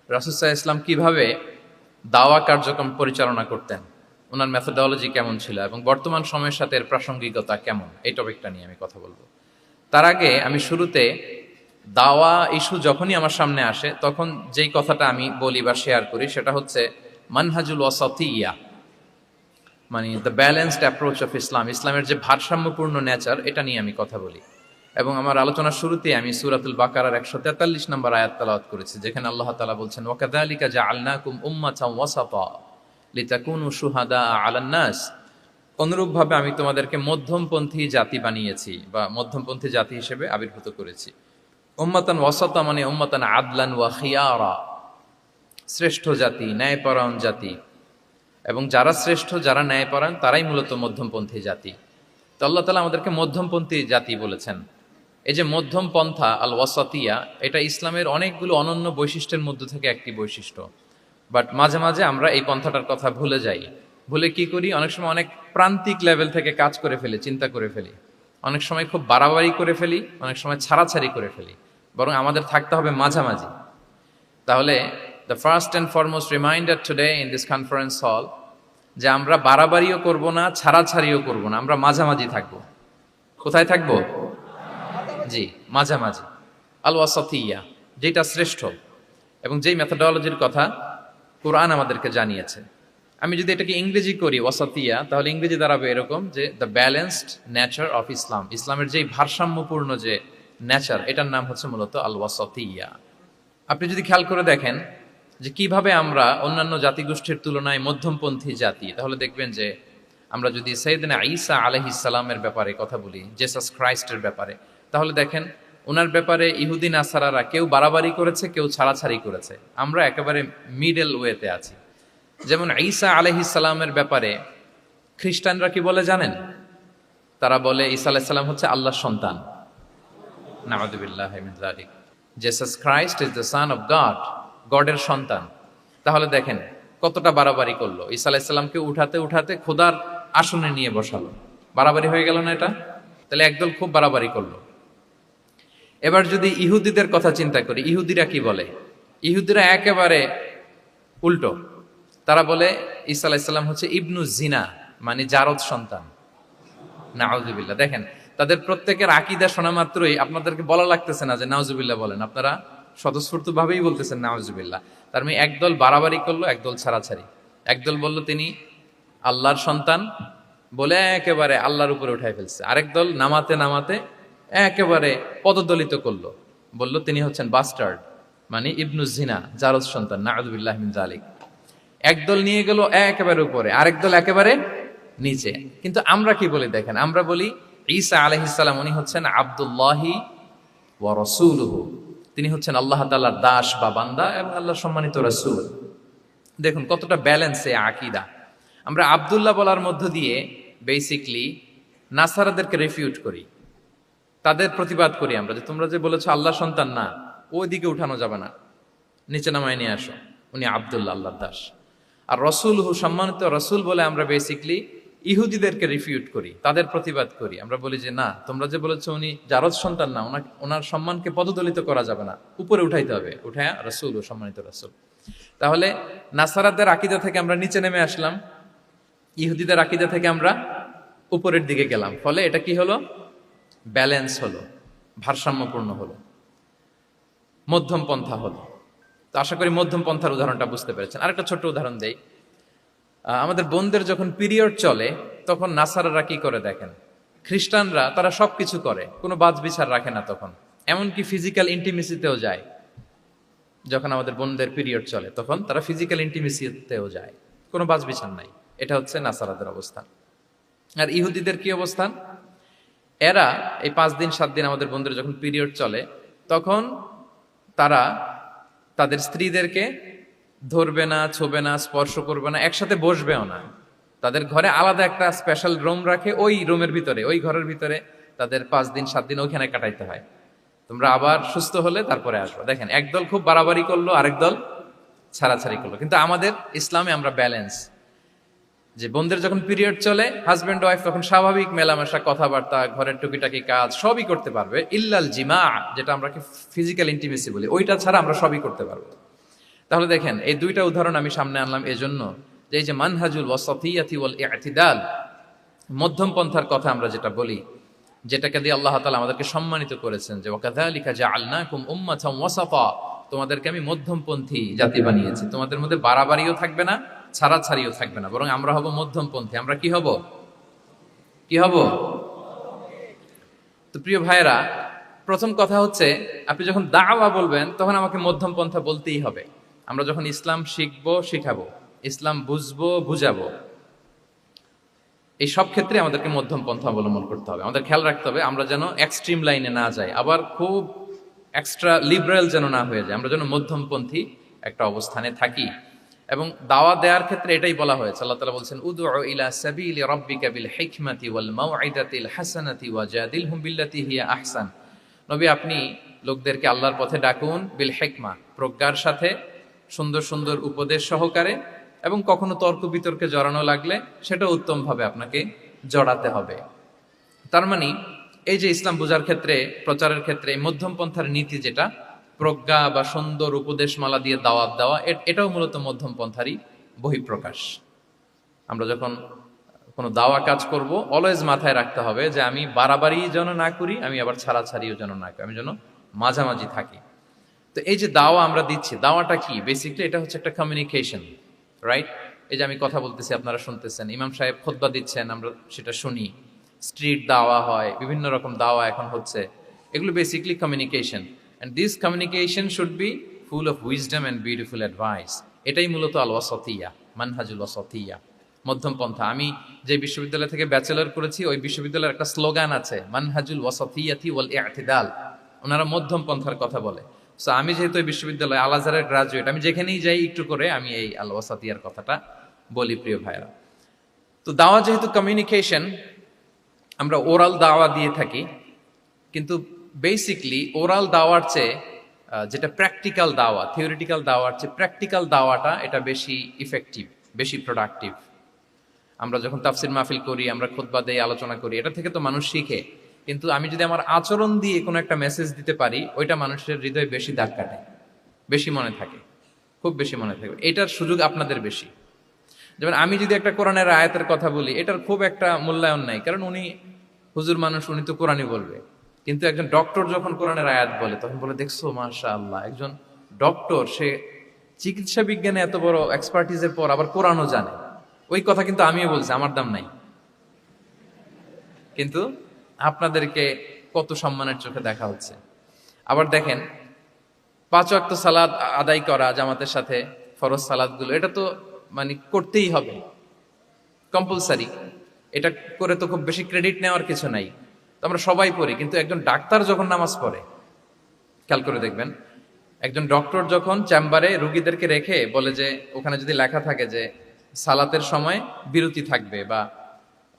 রাসূল সাল্লাল্লাহু আলাইহি ওয়াসাল্লাম কিভাবে দাওয়া কার্যক্রম পরিচালনা করতেন, ওনার মেথোডোলজি কেমন ছিল এবং বর্তমান সময়ের সাথে এর প্রাসঙ্গিকতা কেমন, এই টপিকটা নিয়ে আমি কথা বলবো। তার আগে আমি শুরুতে দাওয়া ইস্যু যখনই আমার সামনে আসে তখন যেই কথাটা আমি বলি বা শেয়ার করি সেটা হচ্ছে মানহাজুল ওয়াসাতিয়্যা, মানে the balanced approach of Islam, ইসলামের যে ভারসাম্যপূর্ণ নেচার, এটা নিয়ে আমি কথা বলি। এবং আমার আলোচনার শুরুতে আমি সূরাতুল বাকারার 143 নম্বর আয়াত তেলাওয়াত করেছি, যেখানে আল্লাহ তাআলা বলছেন ওয়াকাযালিকা জাআলনাকুম উম্মাতান ওয়াসাতা লিতাকুনু শুহাদা আলান নাস, অনুরূপভাবে আমি তোমাদেরকে মধ্যমপন্থী জাতি বানিয়েছি বা মধ্যমপন্থী জাতি হিসেবে আবির্ভূত করেছি। উম্মাতান ওয়াসাতা মানে উম্মাতান আদলান ওয়া খিয়ারা, শ্রেষ্ঠ জাতি, ন্যায়পরায়ণ জাতি, এবং যারা শ্রেষ্ঠ, যারা ন্যায়পরায়ণ, তারাই মূলত মধ্যমপন্থী জাতি। তো আল্লাহ তাআলা আমাদেরকে মধ্যমপন্থী জাতি বলেছেন। এই যে মধ্যম পন্থা আল ওয়াসাতিয়া, এটা ইসলামের অনেকগুলো অনন্য বৈশিষ্ট্যের মধ্যে থেকে একটি বৈশিষ্ট্য। বাট মাঝে মাঝে আমরা এই পন্থাটার কথা ভুলে যাই। ভুলে কি করি, অনেক সময় অনেক প্রান্তিক লেভেল থেকে কাজ করে ফেলি, চিন্তা করে ফেলি, অনেক সময় খুব বাড়াবাড়ি করে ফেলি, অনেক সময় ছাড়াছাড়ি করে ফেলি। বরং আমাদের থাকতে হবে মাঝামাঝি। তাহলে the first and foremost reminder today in this conference hall, যে আমরা বাড়াবাড়িও করব না, ছাড়াছাড়িও করব না, আমরা মাঝামাঝি থাকবো। কোথায় থাকবো? জি, মাঝামাঝি, আল ওয়াসাতিয়্যা, যেটা শ্রেষ্ঠ এবং যেই মেথোডোলজির কথা কোরআন আমাদেরকে জানিয়েছে। আমি যদি এটাকে ইংরেজি করি ওয়াসাতিয়্যা, তাহলে ইংরেজি দাঁড়াবে এরকম যে the balanced nature of Islam, ইসলামের যেই ভারসাম্যপূর্ণ যে নেচার, এটার নাম হচ্ছে মূলত আল ওয়াসাতিয়্যা। আপনি যদি খেয়াল করে দেখেন যে কিভাবে আমরা অন্যান্য জাতিগোষ্ঠীর তুলনায় মধ্যমপন্থী জাতি, তাহলে দেখবেন যে আমরা যদি সাইয়েদনা ঈসা আলাইহিস সালামের ব্যাপারে কথা বলি, জেসাস ক্রাইস্টের ব্যাপারে, তাহলে দেখেন ওনার ব্যাপারে ইহুদি নাসারারা কেউ বাড়াবাড়ি করেছে, কেউ ছাড়াছাড়ি করেছে। আমরা একেবারে মিডল ওয়েতে আছি। যেমন ঈসা আলাইহিস সালামের ব্যাপারে খ্রিস্টানরা কি বলে জানেন? তারা বলে ঈসা আলাইহিস সালাম হচ্ছে আল্লাহর সন্তান। নাউযুবিল্লাহি মিন যালিক। Jesus Christ is the son of God, গডের সন্তান। তাহলে দেখেন কতটা বাড়াবাড়ি করলো, ঈসা আলাইহিস সালামকে উঠাতে উঠাতে খোদার আসনে নিয়ে বসালো। বাড়াবাড়ি হয়ে গেল না এটা? তাহলে একদল খুব বাড়াবাড়ি করলো। এবার যদি ইহুদিদের কথা চিন্তা করি, ইহুদিরা কি বলে? ইহুদিরা একেবারে উল্টো। তারা বলে ঈসা আলাইহিস সালাম হচ্ছে ইবনু জিনা, মানে জারদ সন্তান। নাউযুবিল্লাহ। দেখেন তাদের প্রত্যেকের আকীদা শোনা মাত্রই আপনাদেরকে বলা লাগতেছে না যে নাউযুবিল্লাহ বলেন, আপনারা স্বতঃস্ফূর্ত ভাবেই বলতেছেন নাউযুবিল্লাহ। তার মানে একদল বাড়াবাড়ি করলো, একদল ছাড়াছাড়ি। একদল বলল তিনি আল্লাহর সন্তান বলে একেবারে আল্লাহর উপরে উঠাই ফেলছে, আরেক দল নামাতে নামাতে একেবারে পদদলিত করলো, বলল তিনি হচ্ছেন বাস্টার্ড, মানে ইবনু জিনা, জারদ সন্তান। নাউযুবিল্লাহি মিন যালিক। একদল নিয়ে গেল একেবারে উপরে, আরেক দল একেবারে নিচে। কিন্তু আমরা কি বলি দেখেন, আমরা বলি ঈসা আলাইহিস সালাম উনি হচ্ছেন আব্দুল্লাহি ওয়া রাসূলুহু, তিনি হচ্ছেন আল্লাহ তাআলার দাস বা বান্দা এবং আল্লাহর সম্মানিত রাসূল। দেখুন কতটা ব্যালেন্স এই আকীদা। আমরা আব্দুল্লাহ বলার মধ্য দিয়ে বেসিকলি নাসারাদেরকে রিফিউট করি, তাদের প্রতিবাদ করি আমরা, যে তোমরা যে বলেছো আল্লাহ সন্তান না, ওইদিকে উঠানো যাবে না, নিচে নামায় নিয়ে আসো, উনি আব্দুল্লাহ, আল্লাহর দাস। আর রসুলহু, সম্মানিত রসুল বলে আমরা বেসিকলি ইহুদিদেরকে রিফিউট করি, তাদের প্রতিবাদ করি। আমরা বলি যে না, তোমরা যে বলেছো উনি জারদ সন্তান না, ওনার সম্মানকে পদদলিত করা যাবে না, উপরে উঠাইতে হবে, উঠায় রসুল ও সম্মানিত রসুল। তাহলে নাসারাদের আকীদা থেকে আমরা নিচে নেমে আসলাম, ইহুদিদের আকীদা থেকে আমরা উপরের দিকে গেলাম। ফলে এটা কি হলো? ব্যালেন্স হলো, ভারসাম্যপূর্ণ হলো, মধ্যম পন্থা হলো। তো আশা করি মধ্যম পন্থার উদাহরণটা বুঝতে পেরেছেন। আরেকটা ছোট্ট উদাহরণ দেই। আমাদের বোনদের যখন পিরিয়ড চলে তখন নাসারারা কি করে দেখেন, খ্রিস্টানরা তারা সবকিছু করে, কোনো বাজ বিচার রাখে না, তখন এমনকি ফিজিক্যাল ইন্টিমেসিতেও যায়। যখন আমাদের বোনদের পিরিয়ড চলে তখন তারা ফিজিক্যাল ইন্টিমেসিতেও যায়, কোনো বাজ বিচার নাই। এটা হচ্ছে নাসারাদের অবস্থান। আর ইহুদিদের কি অবস্থান? এরা এই 5 দিন 7 দিন আমাদের বোনদের যখন পিরিয়ড চলে তখন তারা তাদের স্ত্রীদেরকে ধরবে না, ছোবে না, স্পর্শ করবে না, একসাথে বসবেও না। তাদের ঘরে আলাদা একটা স্পেশাল রুম রাখে, ওই রুমের ভিতরে, ওই ঘরের ভিতরে তাদের 5 দিন 7 দিন ওইখানে কাটাইতে হয়। তোমরা আবার সুস্থ হলে তারপরে আসবে। দেখেন একদল খুব বাড়াবাড়ি করলো, আরেক দল ছাড়াছাড়ি করলো। কিন্তু আমাদের ইসলামে আমরা ব্যালেন্স, যে বোনদের যখন পিরিয়ড চলে হাজব্যান্ড ওয়াইফ তখন স্বাভাবিক মেলামেশা, কথাবার্তা, ঘরের টুকিটাকি কাজ সবই করতে পারবে, ইল্লাল জিমা, যেটা আমরা ফিজিক্যাল ইন্টিমেসি বলি, ওইটা ছাড়া আমরা সবই করতে পারবো। তাহলে দেখেন এই দুইটা উদাহরণ আমি সামনে আনলাম এজন্য যে এই যে মানহাজুল ওয়াসাতিয়াতি ওয়াল ইতিদাল, মধ্যম পন্থার কথা আমরা যেটা বলি, যেটাকে দিয়ে আল্লাহ তাআলা আমাদেরকে সম্মানিত করেছেন যে ওয়াকাযালিকা জাআলনাকুম উম্মাতাম ওয়াসাতা, তোমাদেরকে আমি মধ্যমপন্থী জাতি বানিয়েছি, তোমাদের মধ্যে বাড়াবাড়িও থাকবে না, ছাড়াছাড়িও থাকবে না, বরং আমরা হব মধ্যমপন্থী। আমরা কি হব? কি হব? তো প্রিয় ভাইরা, প্রথম কথা হচ্ছে আপনি যখন দাওয়া বলবেন তখন আমাকে মধ্যম পন্থা বলতেই হবে। আমরা যখন ইসলাম শিখবো, শিখাবো, ইসলাম বুঝবো, বুঝাবো, এই সব ক্ষেত্রে আমাদেরকে মধ্যম পন্থা অবলম্বন করতে হবে। আমাদের খেয়াল রাখতে হবে আমরা যেন এক্সট্রিম লাইনে না যাই, আবার খুব এক্সট্রা লিবারেল যেন না হয়ে যায়, আমরা যেন মধ্যমপন্থী একটা অবস্থানে থাকি। এবং দাওয়া দেওয়ার ক্ষেত্রে এটাই বলা হয়েছে, আল্লাহ তাআলা বলছেন উদউ ইলা সাবিলি রাব্বিকা বিল হিকমাতি ওয়াল মাউইদাতিল হাসানাতি ওয়াজাদিলহুম বিল্লাতি হিয়া আহসান। নবী, আপনি লোকদেরকে আল্লাহর পথে ডাকুন বিল হিকমা, প্রজ্ঞার সাথে, সুন্দর সুন্দর উপদেশ সহকারে, এবং কখনো তর্ক বিতর্কে জড়ানো লাগলে সেটা উত্তমভাবে আপনাকে জড়াতে হবে। তার মানে এই যে ইসলাম বোঝার ক্ষেত্রে, প্রচারের ক্ষেত্রে এই মধ্যম পন্থার নীতি যেটা, প্রজ্ঞা বা সুন্দর উপদেশমালা দিয়ে দাওয়াত দেওয়া, এটাও মূলত মধ্যম পন্থারই বহিঃপ্রকাশ। আমরা যখন কোনো দাওয়া কাজ করব, অলওয়েজ মাথায় রাখতে হবে যে আমি বাড়াবাড়ি যেন না করি, আমি আবার ছাড়াছাড়িও যেন না করি, আমি যেন মাঝামাঝি থাকি। তো এই যে দাওয়া আমরা দিচ্ছি, দাওয়াটা কি? বেসিক্যালি এটা হচ্ছে একটা কমিউনিকেশন, রাইট? এই যে আমি কথা বলতেছি, আপনারা শুনতেছেন, ইমাম সাহেব খুতবা দিচ্ছেন, আমরা সেটা শুনি, স্ট্রিট দাওয়া হয়, বিভিন্ন রকম দাওয়া এখন হচ্ছে, এগুলো basically communication. And this communication should be full of wisdom and beautiful advice. এটাই মূলত আল ওয়াসাতিয়া, মানহাজুল ওয়াসাতিয়া, মধ্যম পন্থা। আমি যে বিশ্ববিদ্যালয় থেকে ব্যাচেলর করেছি, ওই বিশ্ববিদ্যালয়ের একটা স্লোগান আছে, মানহাজুল ওয়াসাতিয়াতি ওয়াল ইতিদাল। ওনারা মধ্যম পন্থার কথা বলে। সো আমি যেহেতু এই বিশ্ববিদ্যালয় আল আজহারের গ্রাজুয়েট, আমি যেখানেই যাই একটু করে আমি এই আল ওয়াসাতিয়ার কথাটা বলি, প্রিয় ভাইরা। তো দাওয়া যেহেতু কমিউনিকেশন, আমরা ওরাল দাওয়া দিয়ে থাকি, কিন্তু বেসিকলি ওরাল দাওয়ার চেয়ে যেটা প্র্যাকটিক্যাল দাওয়া, থিওরিটিক্যাল দাওয়ার চেয়ে প্র্যাকটিক্যাল দাওয়াটা এটা বেশি ইফেক্টিভ, বেশি প্রোডাক্টিভ। আমরা যখন তাফসির মাহফিল করি, আমরা খুতবা দেই, আলোচনা করি, এটা থেকে তো মানুষ শিখে, কিন্তু আমি যদি আমার আচরণ দিয়ে কোনো একটা মেসেজ দিতে পারি, ওইটা মানুষের হৃদয়ে বেশি দাগ কাটে, বেশি মনে থাকে, খুব বেশি মনে থাকে। এটার সুযোগ আপনাদের বেশি। যেমন আমি যদি একটা কোরআনের আয়াতের কথা বলি, এটার খুব একটা মূল্যায়ন নাই, কারণ উনি হুজুর মানুষ, উনি তো কোরআনই বলবে। কিন্তু একজন ডক্টর যখন কোরআনের আয়াত বলে, তখন বলে দেখছো মাশাআল্লাহ, একজন ডক্টর, সে চিকিৎসা বিজ্ঞানে এত বড় এক্সপার্টিজের পর আবার কোরআনও জানে। ওই কথা কিন্তু আমিও বলছি, আমার দাম নাই। কিন্তু আপনাদেরকে কত সম্মানের চোখে দেখা হচ্ছে। আবার দেখেন, 5 ওয়াক্ত সালাত আদায় করা জামাতের সাথে, ফরজ সালাতগুলো, এটা তো মানে করতেই হবে, কম্পালসারি। এটা করে তো খুব বেশি ক্রেডিট নেওয়ার কিছু নাই, তো আমরা সবাই পড়ি। কিন্তু একজন ডাক্তার যখন নামাজ পড়ে, খেয়াল করে দেখবেন, একজন ডক্টর যখন চেম্বারে রুগীদেরকে রেখে বলে যে, ওখানে যদি লেখা থাকে যে সালাতের সময় বিরতি থাকবে, বা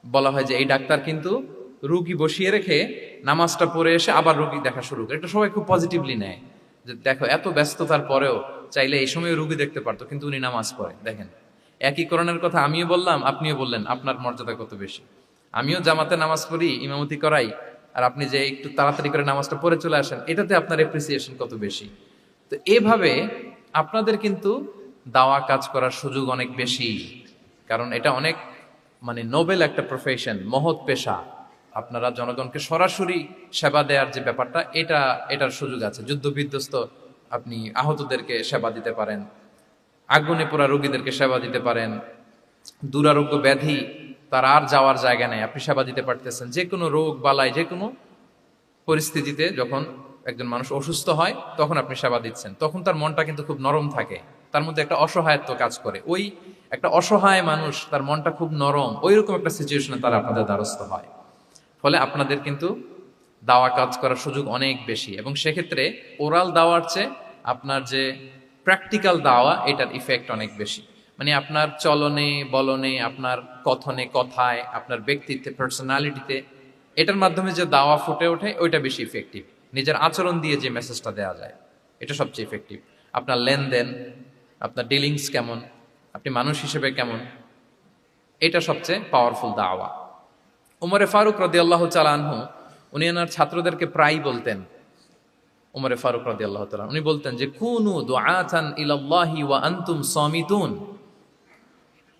বলা হয় যে এই ডাক্তার কিন্তু রুগী বসিয়ে রেখে নামাজটা পড়ে এসে আবার রুগী দেখা শুরু করে, এটা সবাই খুব পজিটিভলি নেয়, যে দেখো এত ব্যস্ততার পরেও চাইলে এই সময় রুগী দেখতে পারতো, কিন্তু উনি নামাজ পড়ে। দেখেন, একই করণের কথা আমিও বললাম, আপনিও বললেন, আপনার মর্যাদা কত বেশি। আমিও জামাতে নামাজ পড়ি, ইমামতি করাই, আর আপনি যে একটু তাড়াতাড়ি করে নামাজটা পড়ে চলে আসেন, এটাতে আপনার এপ্রিসিয়েশন কত বেশি। তো এভাবে আপনাদের কিন্তু দাওয়া কাজ করার সুযোগ অনেক বেশি, কারণ এটা অনেক মানে নোবেল একটা প্রফেশন, মহৎ পেশা। আপনারা জনগণকে সরাসরি সেবা দেওয়ার যে ব্যাপারটা, এটার সুযোগ আছে। যুদ্ধ বিধ্বস্ত আপনি আহতদেরকে সেবা দিতে পারেন, আগুনে পোড়া রোগীদেরকে সেবা দিতে পারেন, দুরারোগ্য ব্যাধি, তার আর যাওয়ার জায়গা নেই, আপনি সেবা দিতে পারতেছেন। যে কোনো রোগ বালাই, যে কোনো পরিস্থিতিতে যখন একজন মানুষ অসুস্থ হয়, তখন আপনি সেবা দিচ্ছেন, তখন তার মনটা কিন্তু খুব নরম থাকে, তার মধ্যে একটা অসহায়ত্ব কাজ করে। ওই একটা অসহায় মানুষ, তার মনটা খুব নরম, ওই রকম একটা সিচুয়েশনে তারা আপনাদের দ্বারস্থ হয়। ফলে আপনাদের কিন্তু দাওয়া কাজ করার সুযোগ অনেক বেশি, এবং সেক্ষেত্রে ওরাল দাওয়ার চেয়ে আপনার যে প্র্যাকটিক্যাল দাওয়া, এটার ইফেক্ট অনেক বেশি। মানে আপনার চলনে বলনে, আপনার কথনে কথায়, আপনার ব্যক্তিত্বে, পার্সোনালিটিতে, এটার মাধ্যমে যে দাওয়া ফুটে ওঠে, ওইটা বেশি ইফেক্টিভ। নিজের আচরণ দিয়ে যে মেসেজটা দেওয়া যায়, এটা সবচেয়ে ইফেক্টিভ। আপনার লেনদেন, আপনার ডিলিংস কেমন, আপনি মানুষ হিসেবে কেমন, এটা সবচেয়ে পাওয়ারফুল দাওয়া। উমরে ফারুক রাদিয়াল্লাহু তাআলা আনহু, উনি ওনার ছাত্রদেরকে প্রায় বলতেন উমরে ফারুক রাদিয়াল্লাহু তাআলা উনি বলতেন যে কুনু দুআতান ইলাল্লাহি ওয়া আনতুম সামিতুন,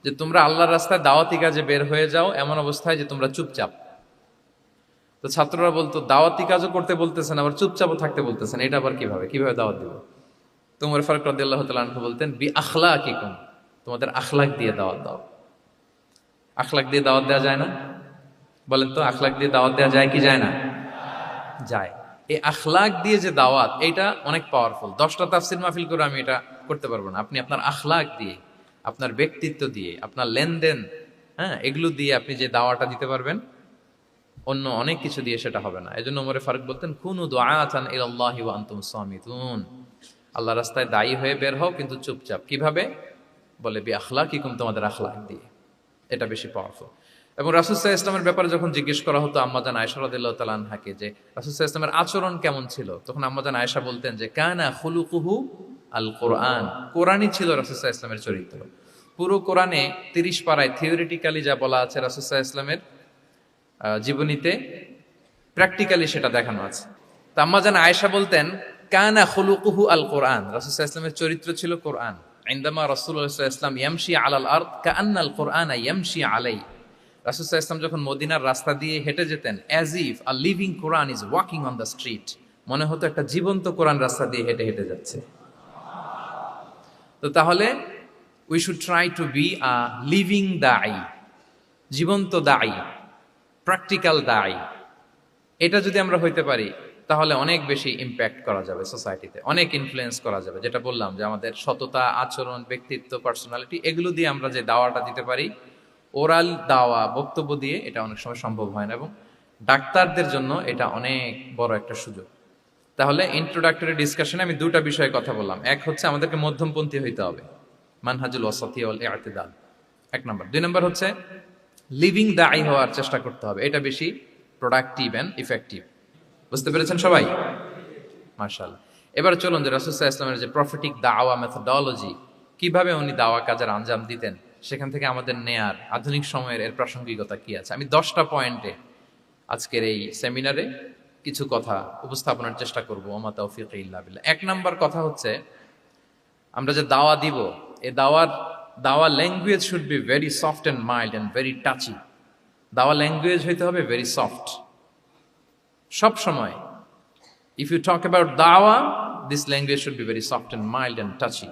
যে তোমরা আল্লাহর রাস্তায় দাওয়াতি কাজে বের হয়ে যাও এমন অবস্থায় যে তোমরা চুপচাপ। তো ছাত্ররা বলতো দাওয়াতি কাজও করতে বলতেছেন আবার চুপচাপও থাকতে বলতেছেন, এটা আবার কিভাবে দাওয়াত দিব? তো উমর ফারুক রাদিয়াল্লাহু তাআলা আনহু বলতেন বি আখলাকিকুম, তোমাদের আখলাক দিয়ে দাওয়াত দাও। আখলাক দিয়ে দাওয়াত দেওয়া যায় না? বলেন তো, আখলাক দিয়ে দাওয়াত দেওয়া যায় কি যায় না? যায়। এই আখলাক দিয়ে যে দাওয়াত, এটা অনেক পাওয়ারফুল। 10টা তাফসির মাহফিল করে আমি এটা করতে পারবো না। আপনি আপনার আখলাক দিয়ে, আপনার ব্যক্তিত্ব দিয়ে, আপনার লেনদেন, হ্যাঁ, এগুলো দিয়ে আপনি যে দাওয়াটা দিতে পারবেন, অন্য অনেক কিছু দিয়ে সেটা হবে না। এজন্য ওমর ফারুক বলতেন কুনু দুআতান ইলাল্লাহি ওয়া আনতুম সামিতুন, আল্লাহ রাস্তায় দায়ী হয়ে বের হও কিন্তু চুপচাপ। কিভাবে? বলে বি আখলাকিকুম, তোমাদের আখলাক দিয়ে। এটা বেশি পাওয়ারফুল। এবং রাসূল সাল্লাল্লাহু আলাইহি ওয়াসাল্লামের ব্যাপারে যখন জিজ্ঞেস করা হতো আম্মাজান আয়েশা রাদিয়াল্লাহু তাআলা আনহাকে যে রাসূল সাল্লাল্লাহু আলাইহি ওয়াসাল্লামের আচরণ কেমন ছিল, তখন আম্মাজান আয়েশা বলতেন যে কানা খুলুকুহু আল কোরআন, কোরআনই ছিল রাসূল সাল্লাল্লাহু আলাইহি ওয়াসাল্লামের চরিত্র। পুরো কোরআনে 30 পারায় থিওরিটিক্যালি যা বলা আছে রাসূল সাল্লাল্লাহু আলাইহি ওয়াসাল্লামের জীবনীতে প্র্যাকটিক্যালি সেটা দেখানো আছে। তো আম্মাজান আয়েশা বলতেন কানা খুলুকুহু আল কোরআন, রাসূল সাল্লাল্লাহু আলাইহি ওয়াসাল্লামের চরিত্র ছিল কোরআন। ইনদামা রাসূলুল্লাহ সাল্লাল্লাহু আলাইহি ওয়াসাল্লাম ইয়ামশি আলাল আরদ কাআন্নাল কোরআনা ইয়ামশি আলাই, রাসূল সাল্লাল্লাহু আলাইহি ওয়াসাল্লাম যখন মদিনার রাস্তা দিয়ে হেঁটে যেতেন, as if a living Quran is walking on the street, মনে হতো একটা জীবন্ত কোরআন রাস্তা দিয়ে হেঁটে হেঁটে যাচ্ছে। তো তাহলে we should try to be a living দাঈ, জীবন্ত দাঈ, প্র্যাকটিক্যাল দাঈ। এটা যদি আমরা হইতে পারি তাহলে অনেক বেশি ইম্প্যাক্ট করা যাবে সোসাইটিতে, অনেক ইনফ্লুয়েন্স করা যাবে। যেটা বললাম যে আমাদের সততা, আচরণ, ব্যক্তিত্ব, পার্সোনালিটি, এগুলো দিয়ে আমরা যে দাওয়াটা দিতে পারি, ওরাল দাওয়া, বক্তব্য দিয়ে এটা অনেক সময় সম্ভব হয় না। এবং ডাক্তারদের জন্য এটা অনেক বড় একটা সুযোগ। তাহলে ইন্ট্রোডাক্টরি ডিসকাশনে আমি দুটা বিষয়ে কথা বললাম। এক হচ্ছে আমাদেরকে মধ্যমপন্থী হইতে হবে, মানহাজুল ওয়াসাতি ওয়াল ইআতিদাল, 1 নম্বর। 2 নম্বর হচ্ছে লিভিং দাঈ হওয়ার চেষ্টা করতে হবে, এটা বেশি প্রোডাক্টিভ এন্ড ইফেক্টিভ। বুঝতে পেরেছেন সবাই? মাশাআল্লাহ। এবার চলুন যে রাসূল সাল্লাল্লাহু আলাইহি ওয়াসাল্লামের যে প্রফেটিক দাওয়া মেথোডোলজি, কিভাবে উনি দাওয়া কাজের আঞ্জাম দিতেন, সেখান থেকে আমাদের নেয়ার আধুনিক সময়ের এর প্রাসঙ্গিকতা কি আছে, আমি 10টা পয়েন্টে আজকের এই সেমিনারে কিছু কথা উপস্থাপনের চেষ্টা করব। ওমা তাওফীকি ইল্লা বিল্লাহ। 1 নাম্বার কথা হচ্ছে, আমরা যে দাওয়া দিব, এই দাওয়া language should be very soft and mild and very touchy. দাওয়া ল্যাঙ্গুয়েজ হইতে হবে ভেরি সফট। সব সময় ইফ ইউ টক অ্যাবাউট দাওয়া, this language should be very soft and mild and touchy.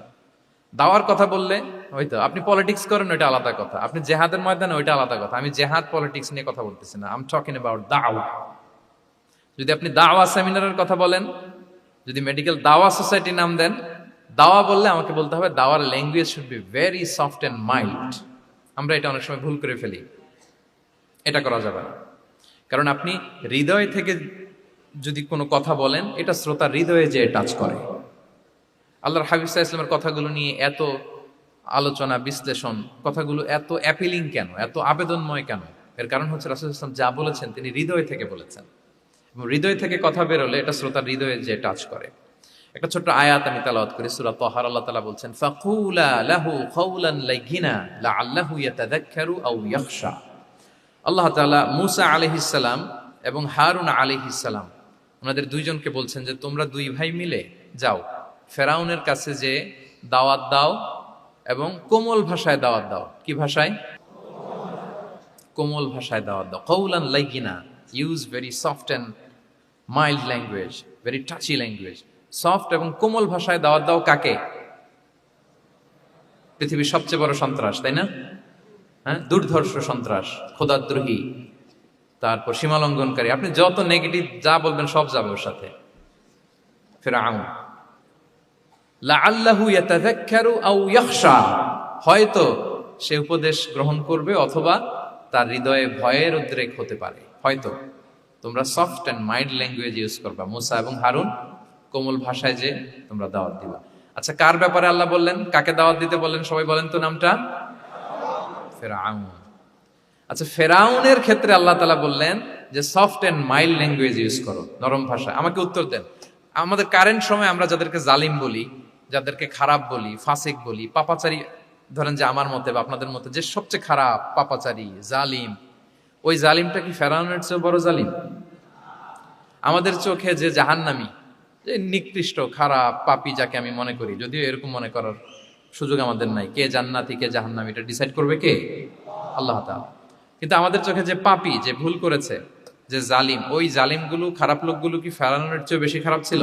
দাওয়ার কথা বললে হয়তো আপনি পলিটিক্স করেন, ওইটা আলাদা কথা। আপনি জেহাদের ময়দানে, ওইটা আলাদা কথা। আমি জেহাদ পলিটিক্স নিয়ে কথা বলতেছি না, আই এম টকিং অ্যাবাউট দাওয়া। যদি আপনি দাওয়া সেমিনারের কথা বলেন, যদি মেডিকেল দাওয়া সোসাইটি নাম দেন, দাওয়া বললে আমাকে বলতে হবে দাওয়ার language should be very soft and mild. আমরা এটা অনেক সময় ভুল করে ফেলি, এটা করা যাবে না। কারণ আপনি হৃদয় থেকে যদি কোনো কথা বলেন, এটা শ্রোতার হৃদয়ে যে টাচ করে। আল্লাহর হাবিব সাল্লাল্লাহু আলাইহি ওয়াসাল্লামের কথাগুলো নিয়ে এত আলোচনা, বিশ্লেষণ, কথাগুলো এত অ্যাপিলিং কেন, এত আবেদনময় কেন? এর কারণ হচ্ছে রাসূল সাল্লাল্লাহু আলাইহি ওয়াসাল্লাম যা বলেছেন তিনি হৃদয় থেকে বলেছেন, এবং হৃদয় থেকে কথা বেরোলে এটা শ্রোতার হৃদয়ে যে টাচ করে। একটা ছোট্ট আয়াত আমি তেলাওয়াত করি, সূরা তাহার। আল্লাহ তাআলা বলছেন ফাকুলা লাহু কাওলান লাইয়িনা লাআল্লাহু ইয়াতাযাক্কারু আও ইয়াখশা। আল্লাহ তাআলা মূসা আলাইহিস সালাম এবং হারুন আলাইহিস সালাম, ওনাদের দুইজনকে বলছেন যে তোমরা দুই ভাই মিলে যাও, ফেরাউনের কাছে যে দাওয়াত দাও এবং কোমল ভাষায় দাওয়াত দাও। কি ভাষায়? কোমল ভাষায় দাওয়াত দাও। কাওলান লাইয়িনা, use very soft and mild language, very touchy language. Soft এবং কোমল ভাষায় দাওয়াত দাও কাকে? পৃথিবীর সবচেয়ে বড় সন্ত্রাস, তাই না? হ্যাঁ, দুর্ধর্ষ সন্ত্রাস, খোদাদ্রোহী, তারপর সীমালঙ্ঘনকারী। আপনি যত নেগেটিভ যা বলবেন সব যাবে ওর সাথে। ফিরআউন, লাআল্লাহু ইয়াতাযাক্কারু আও ইয়াখশা, হয়তো সে উপদেশ গ্রহণ করবে অথবা তার হৃদয়ে ভয়ের উদ্রেক হতে পারে। হয়তো তোমরা soft and mild language use করবা। মূসা এবং হারুন কোমল ভাষায় যে তোমরা দাওয়াত দিবা। আচ্ছা, কার ব্যাপারে আল্লাহ বললেন, কাকে দাওয়াত দিতে বললেন? সবাই বলেন তো নামটা। ফেরাউন। আচ্ছা, ফেরাউনের ক্ষেত্রে আল্লাহ তাআলা বললেন যে soft and mild language use করো, নরম ভাষা। আমাকে উত্তর দেন, আমাদের কারেন্ট সময় আমরা যাদেরকে জালিম বলি, যাদেরকে খারাপ বলি, ফাসিক বলি, পাপাচারী, ধরেন যে আমার মতে বা আপনাদের মতে যে সবচেয়ে খারাপ, পাপাচারী, জালিম, ওই জালিমটা কি ফেরাউনের চেয়ে বড় জালিম? আমাদের চোখে যে জাহান্নামী, যে নিকৃষ্ট খারাপ পাপী যাকে আমি মনে করি, যদিও এরকম মনে করার সুযোগ আমাদের নাই। কে জান্নাতি কে জাহান্নামী এটা ডিসাইড করবে কে? আল্লাহ তাআলা। কিন্তু আমাদের চোখে যে পাপী, যে ভুল করেছে, যে জালিম, ওই জালিমগুলো খারাপ লোকগুলো কি ফেরাউনের চেয়ে বেশি খারাপ ছিল?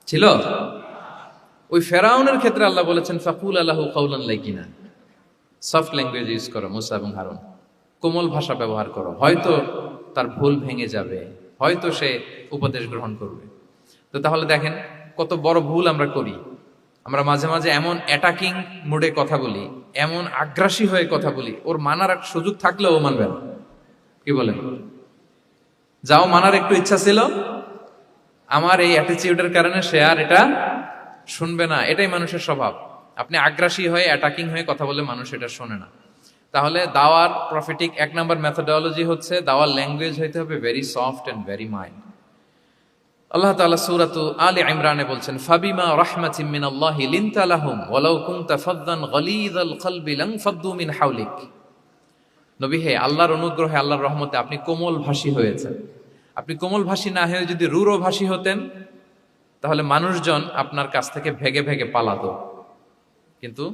ছিল? ওই ফেরাউনের ক্ষেত্রে আল্লাহ বলেছেন ফাকুল আল্লাহু কাউলান লাইকিনা, সফট ল্যাঙ্গুয়েজ ইউজ করো মুসা এবং হারুন, কোমল ভাষা ব্যবহার করো, হয়তো তার ভুল ভেঙে যাবে, হয়তো সে উপদেশ গ্রহণ করবে। তো তাহলে দেখেন কত বড় ভুল আমরা করি। আমরা মাঝে মাঝে এমন অ্যাটাকিং মুডে কথা বলি, এমন আগ্রাসী হয়ে কথা বলি, ওর মানার এক সুযোগ থাকলেও ও মানবে না। কি বলেন? যাও মানার একটু ইচ্ছা ছিল, আমার এই অ্যাটিটিউডের কারণে সে আর এটা শুনবে না। এটাই মানুষের স্বভাব। আপনি আগ্রাসী হয়ে অ্যাটাকিং হয়ে কথা বলে মানুষ এটা শোনে না। তাহলে দাওয়ার প্রফিটিক এক নাম্বার মেথোডোলজি হচ্ছে দাওয়ার ল্যাঙ্গুয়েজ হইতে হবে very soft and very mild. Allah তাআলা সূরাতু আলে ইমরানে বলছেন ফাবিমা রাহমাতিম মিনাল্লাহি লিনতা লাহুম ওয়ালাউ কুনতা ফাদ্দান গালিযাল কলবি লানফাদ্দু মিন হাওলিক। নবী হে, আল্লাহর অনুগ্রহে, আল্লাহর রহমতে আপনি কোমল ভাষী হয়েছেন। আপনি কোমল ভাষী না হয়ে যদি রূঢ় ভাষী হতেন তাহলে মানুষজন আপনার কাছ থেকে ভেগে ভেগে পালাতো। কিন্তু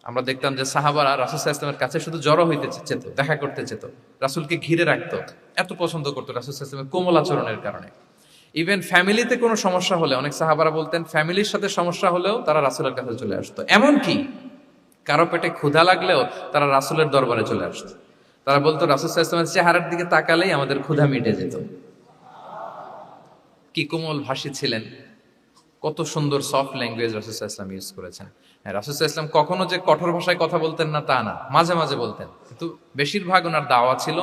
আমরা দেখতাম যে সাহাবারা রাসূল সাল্লাল্লাহু আলাইহি ওয়াসাল্লামের কাছে শুধু জড়ো হইতে চেত, দেখা করতে চেত, রাসূলকে ঘিরে রাখতো, এত পছন্দ করতো রাসূল সাল্লাল্লাহু আলাইহি ওয়াসাল্লামের কোমল আচরণের কারণে। ইভেন ফ্যামিলিতে কোনো সমস্যা হলে অনেক সাহাবারা বলতেন ফ্যামিলির সাথে সমস্যা হলেও তারা রাসূলের কাছে চলে আসতো। এমনকি কারো পেটে ক্ষুধা লাগলেও তারা রাসূলের দরবারে চলে আসতো। তারা বলতো রাসূল সাল্লাল্লাহু আলাইহি ওয়াসাল্লামের চেহারার দিকে তাকালেই আমাদের ক্ষুধা মিটে যেত। কি কোমল ভাষী ছিলেন, কত সুন্দর সফট ল্যাঙ্গুয়েজ রাসূল সাল্লাল্লাহু আলাইহি ওয়াসাল্লাম ইউজ করেছেন। হ্যাঁ, রাসূল সাল্লাল্লাহু আলাইহি ওয়াসাল্লাম কখনো যে কঠোর ভাষায় কথা বলতেন না তা না, মাঝে মাঝে বলতেন, কিন্তু বেশিরভাগ ওনার দাওয়া ছিল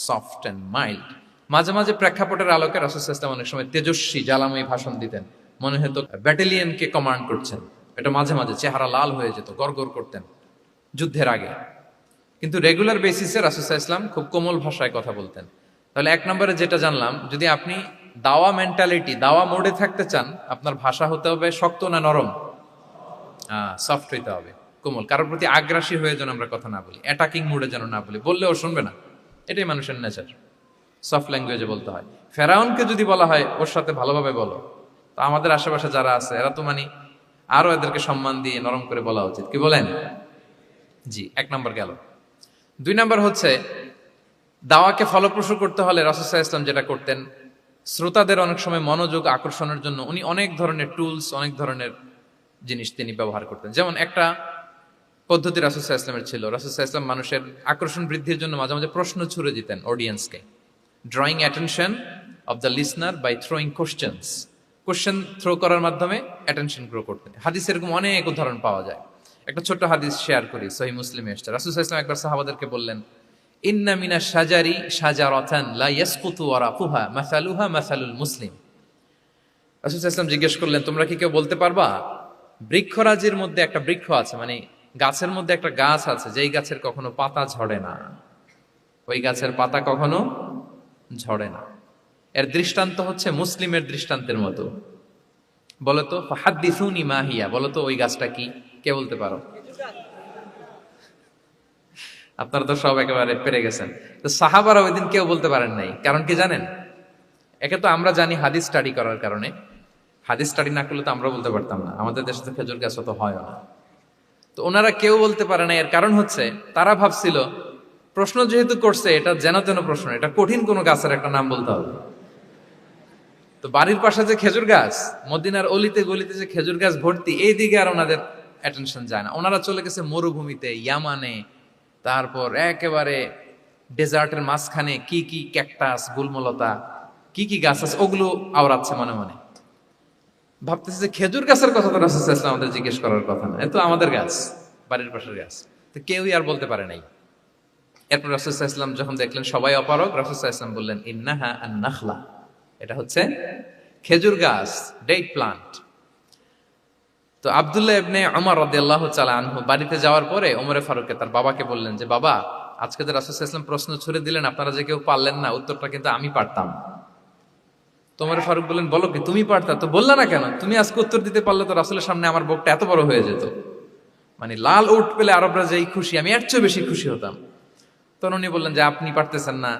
সফট অ্যান্ড মাইল্ড। মাঝে মাঝে প্রেক্ষাপটের আলোকে রাসূল সাল্লাল্লাহু আলাইহি ওয়াসাল্লাম অনেক সময় তেজস্বী জ্বালাময়ী ভাষণ দিতেন, মনে হতো ব্যাটালিয়নকে কমান্ড করছেন। এটা মাঝে মাঝে চেহারা লাল হয়ে যেত, গড়গড় করতেন যুদ্ধের আগে। কিন্তু রেগুলার বেসিসে রাসূল সাল্লাল্লাহু আলাইহি ওয়াসাল্লাম খুব কোমল ভাষায় কথা বলতেন। তাহলে এক নম্বরে যেটা জানলাম, যদি আপনি দাওয়া মেন্টালিটি, দাওয়া মোডে থাকতে চান, আপনার ভাষা হতে হবে শক্ত না নরম? সফট হইতে হবে, কোমল। কারোর প্রতি আগ্রাসী হয়ে যেন আমরা কথা না বলি, অ্যাটাকিং মুডে যেন না বলি, বললেও শুনবে না। এটাই মানুষের নেচার, সফট ল্যাঙ্গুয়েজে বলতে হয়। ফেরাউনকে যদি বলা হয় ওর সাথে ভালোভাবে বলো, তো আমাদের আশেপাশে যারা আছে এরা তো আরো এদেরকে সম্মান দিয়ে নরম করে বলা উচিত। কি বলেন? জি, এক নম্বর গেল। দুই নম্বর হচ্ছে দাওয়াকে ফলপ্রসূ করতে হলে রাসূল সাল্লাল্লাহু আলাইহি ওয়াসাল্লাম যেটা করতেন, শ্রোতাদের অনেক সময় মনোযোগ আকর্ষণের জন্য উনি অনেক ধরনের টুলস, অনেক ধরনের জিনিস তিনি ব্যবহার করতেন। যেমন একটা পদ্ধতি রাসূল সাল্লাল্লাহু আলাইহি ওয়াসাল্লামের ছিল, রাসূল সাল্লাল্লাহু আলাইহি ওয়াসাল্লাম মানুষের আকর্ষণ বৃদ্ধির জন্য মাঝে মাঝে প্রশ্ন ছুড়ে দিতেন অডিয়েন্সকে, drawing attention of the listener by throwing questions. Question throw করার মাধ্যমে অ্যাটেনশন গ্রো করতেন। হাদিসে এরকম অনেক উদাহরণ পাওয়া যায়। একটা ছোট্ট হাদিস শেয়ার করি, সহিহ মুসলিমে এসেছে। রাসূল সাল্লাল্লাহু আলাইহি ওয়াসাল্লাম একবার সাহাবাদেরকে বললেন, ইন্না মিনাশ শাজারি শাজারাতান লা ইয়াসকুতু ওয়ারাকুহা মাসালুহা মাসালুল মুসলিম। রাসূল সাল্লাল্লাহু আলাইহি ওয়াসাল্লাম জিজ্ঞেস করলেন, তোমরা কি কেউ বলতে পারবা বৃক্ষরাজির মধ্যে একটা বৃক্ষ আছে, গাছের মধ্যে একটা গাছ আছে যেই গাছের কখনো পাতা ঝরে না, ওই গাছের পাতা কখনো ঝরে না। এর দৃষ্টান্ত হচ্ছে মুসলিমের দৃষ্টান্তের মতো। বলতো ফাহাদ্দিসুনি মা হিয়া, বলতো ওই গাছটা কি? কে বলতে পারো? আপনারা তো সব একেবারে পেরে গেছেন। তো সাহাবারা ওই দিন কেউ বলতে পারেন নাই। কারণ কি জানেন? একে তো আমরা জানি হাদিস স্টাডি করার কারণে, হাদিস স্টাডি না করলে তো আমরা বলতে পারতাম না। আমাদের দেশে তো খেজুর গাছ অত হয় না। তো ওনারা কেউ বলতে পারে না। এর কারণ হচ্ছে তারা ভাবছিল প্রশ্ন যেহেতু করছে, এটা যেন তেন প্রশ্ন, এটা কঠিন কোনো গাছের একটা নাম বলতে হবে। তো বাড়ির পাশে যে খেজুর গাছ, মদিনার অলিতে গলিতে যে খেজুর গাছ ভর্তি, এই দিকে আর ওনাদের অ্যাটেনশন যায় না। ওনারা চলে গেছে মরুভূমিতে, ইয়ামানে, তারপর একেবারে ডেজার্টের মাঝখানে কি কি ক্যাকটাস, গুলমলতা, কি কি গাছ আছে ওগুলো আওড়াচ্ছে মনে মনে। ভাবতেছে যে খেজুর গাছের কথা তো রাসূল সাল্লাল্লাহু আলাইহি ওয়াসাল্লাম আমাদের জিজ্ঞেস করার কথা না, এ তো আমাদের গাছ, বাড়ির পাশের গাছ। তো কেউই আর বলতে পারে নাই। এরপর রাসূল সাল্লাল্লাহু আলাইহি ওয়াসাল্লাম যখন দেখলেন সবাই অপারগ, রাসূল সাল্লাল্লাহু আলাইহি ওয়াসাল্লাম বললেন, ইন্নাহা আন-নাখলা, এটা হচ্ছে খেজুর গাছ, ডেট প্লান্ট। তো আব্দুল্লাহ ইবনে উমর রাদিয়াল্লাহু তাআলা আনহু বাড়িতে যাওয়ার পরে ওমরে ফারুককে তার বাবাকে বললেন যে, বাবা, আজকে যে রাসূল সাল্লাল্লাহু আলাইহি ওয়াসাল্লাম প্রশ্ন ছুড়ে দিলেন, আপনারা যে কেউ পারলেন না, উত্তরটা কিন্তু আমি পারতাম। তো ওমরে ফারুক বললেন, বলো কি, তুমি পারতা? তো বললা না কেন? তুমি আজকে উত্তর দিতে পারলে তো রাসূলের সামনে আমার বুকটা এত বড় হয়ে যেত। লাল উট পেলে আরবরা যেই খুশি, আমি এর চেয়ে বেশি খুশি হতাম। তখন উনি বললেন যে, আপনি পারতেছেন না,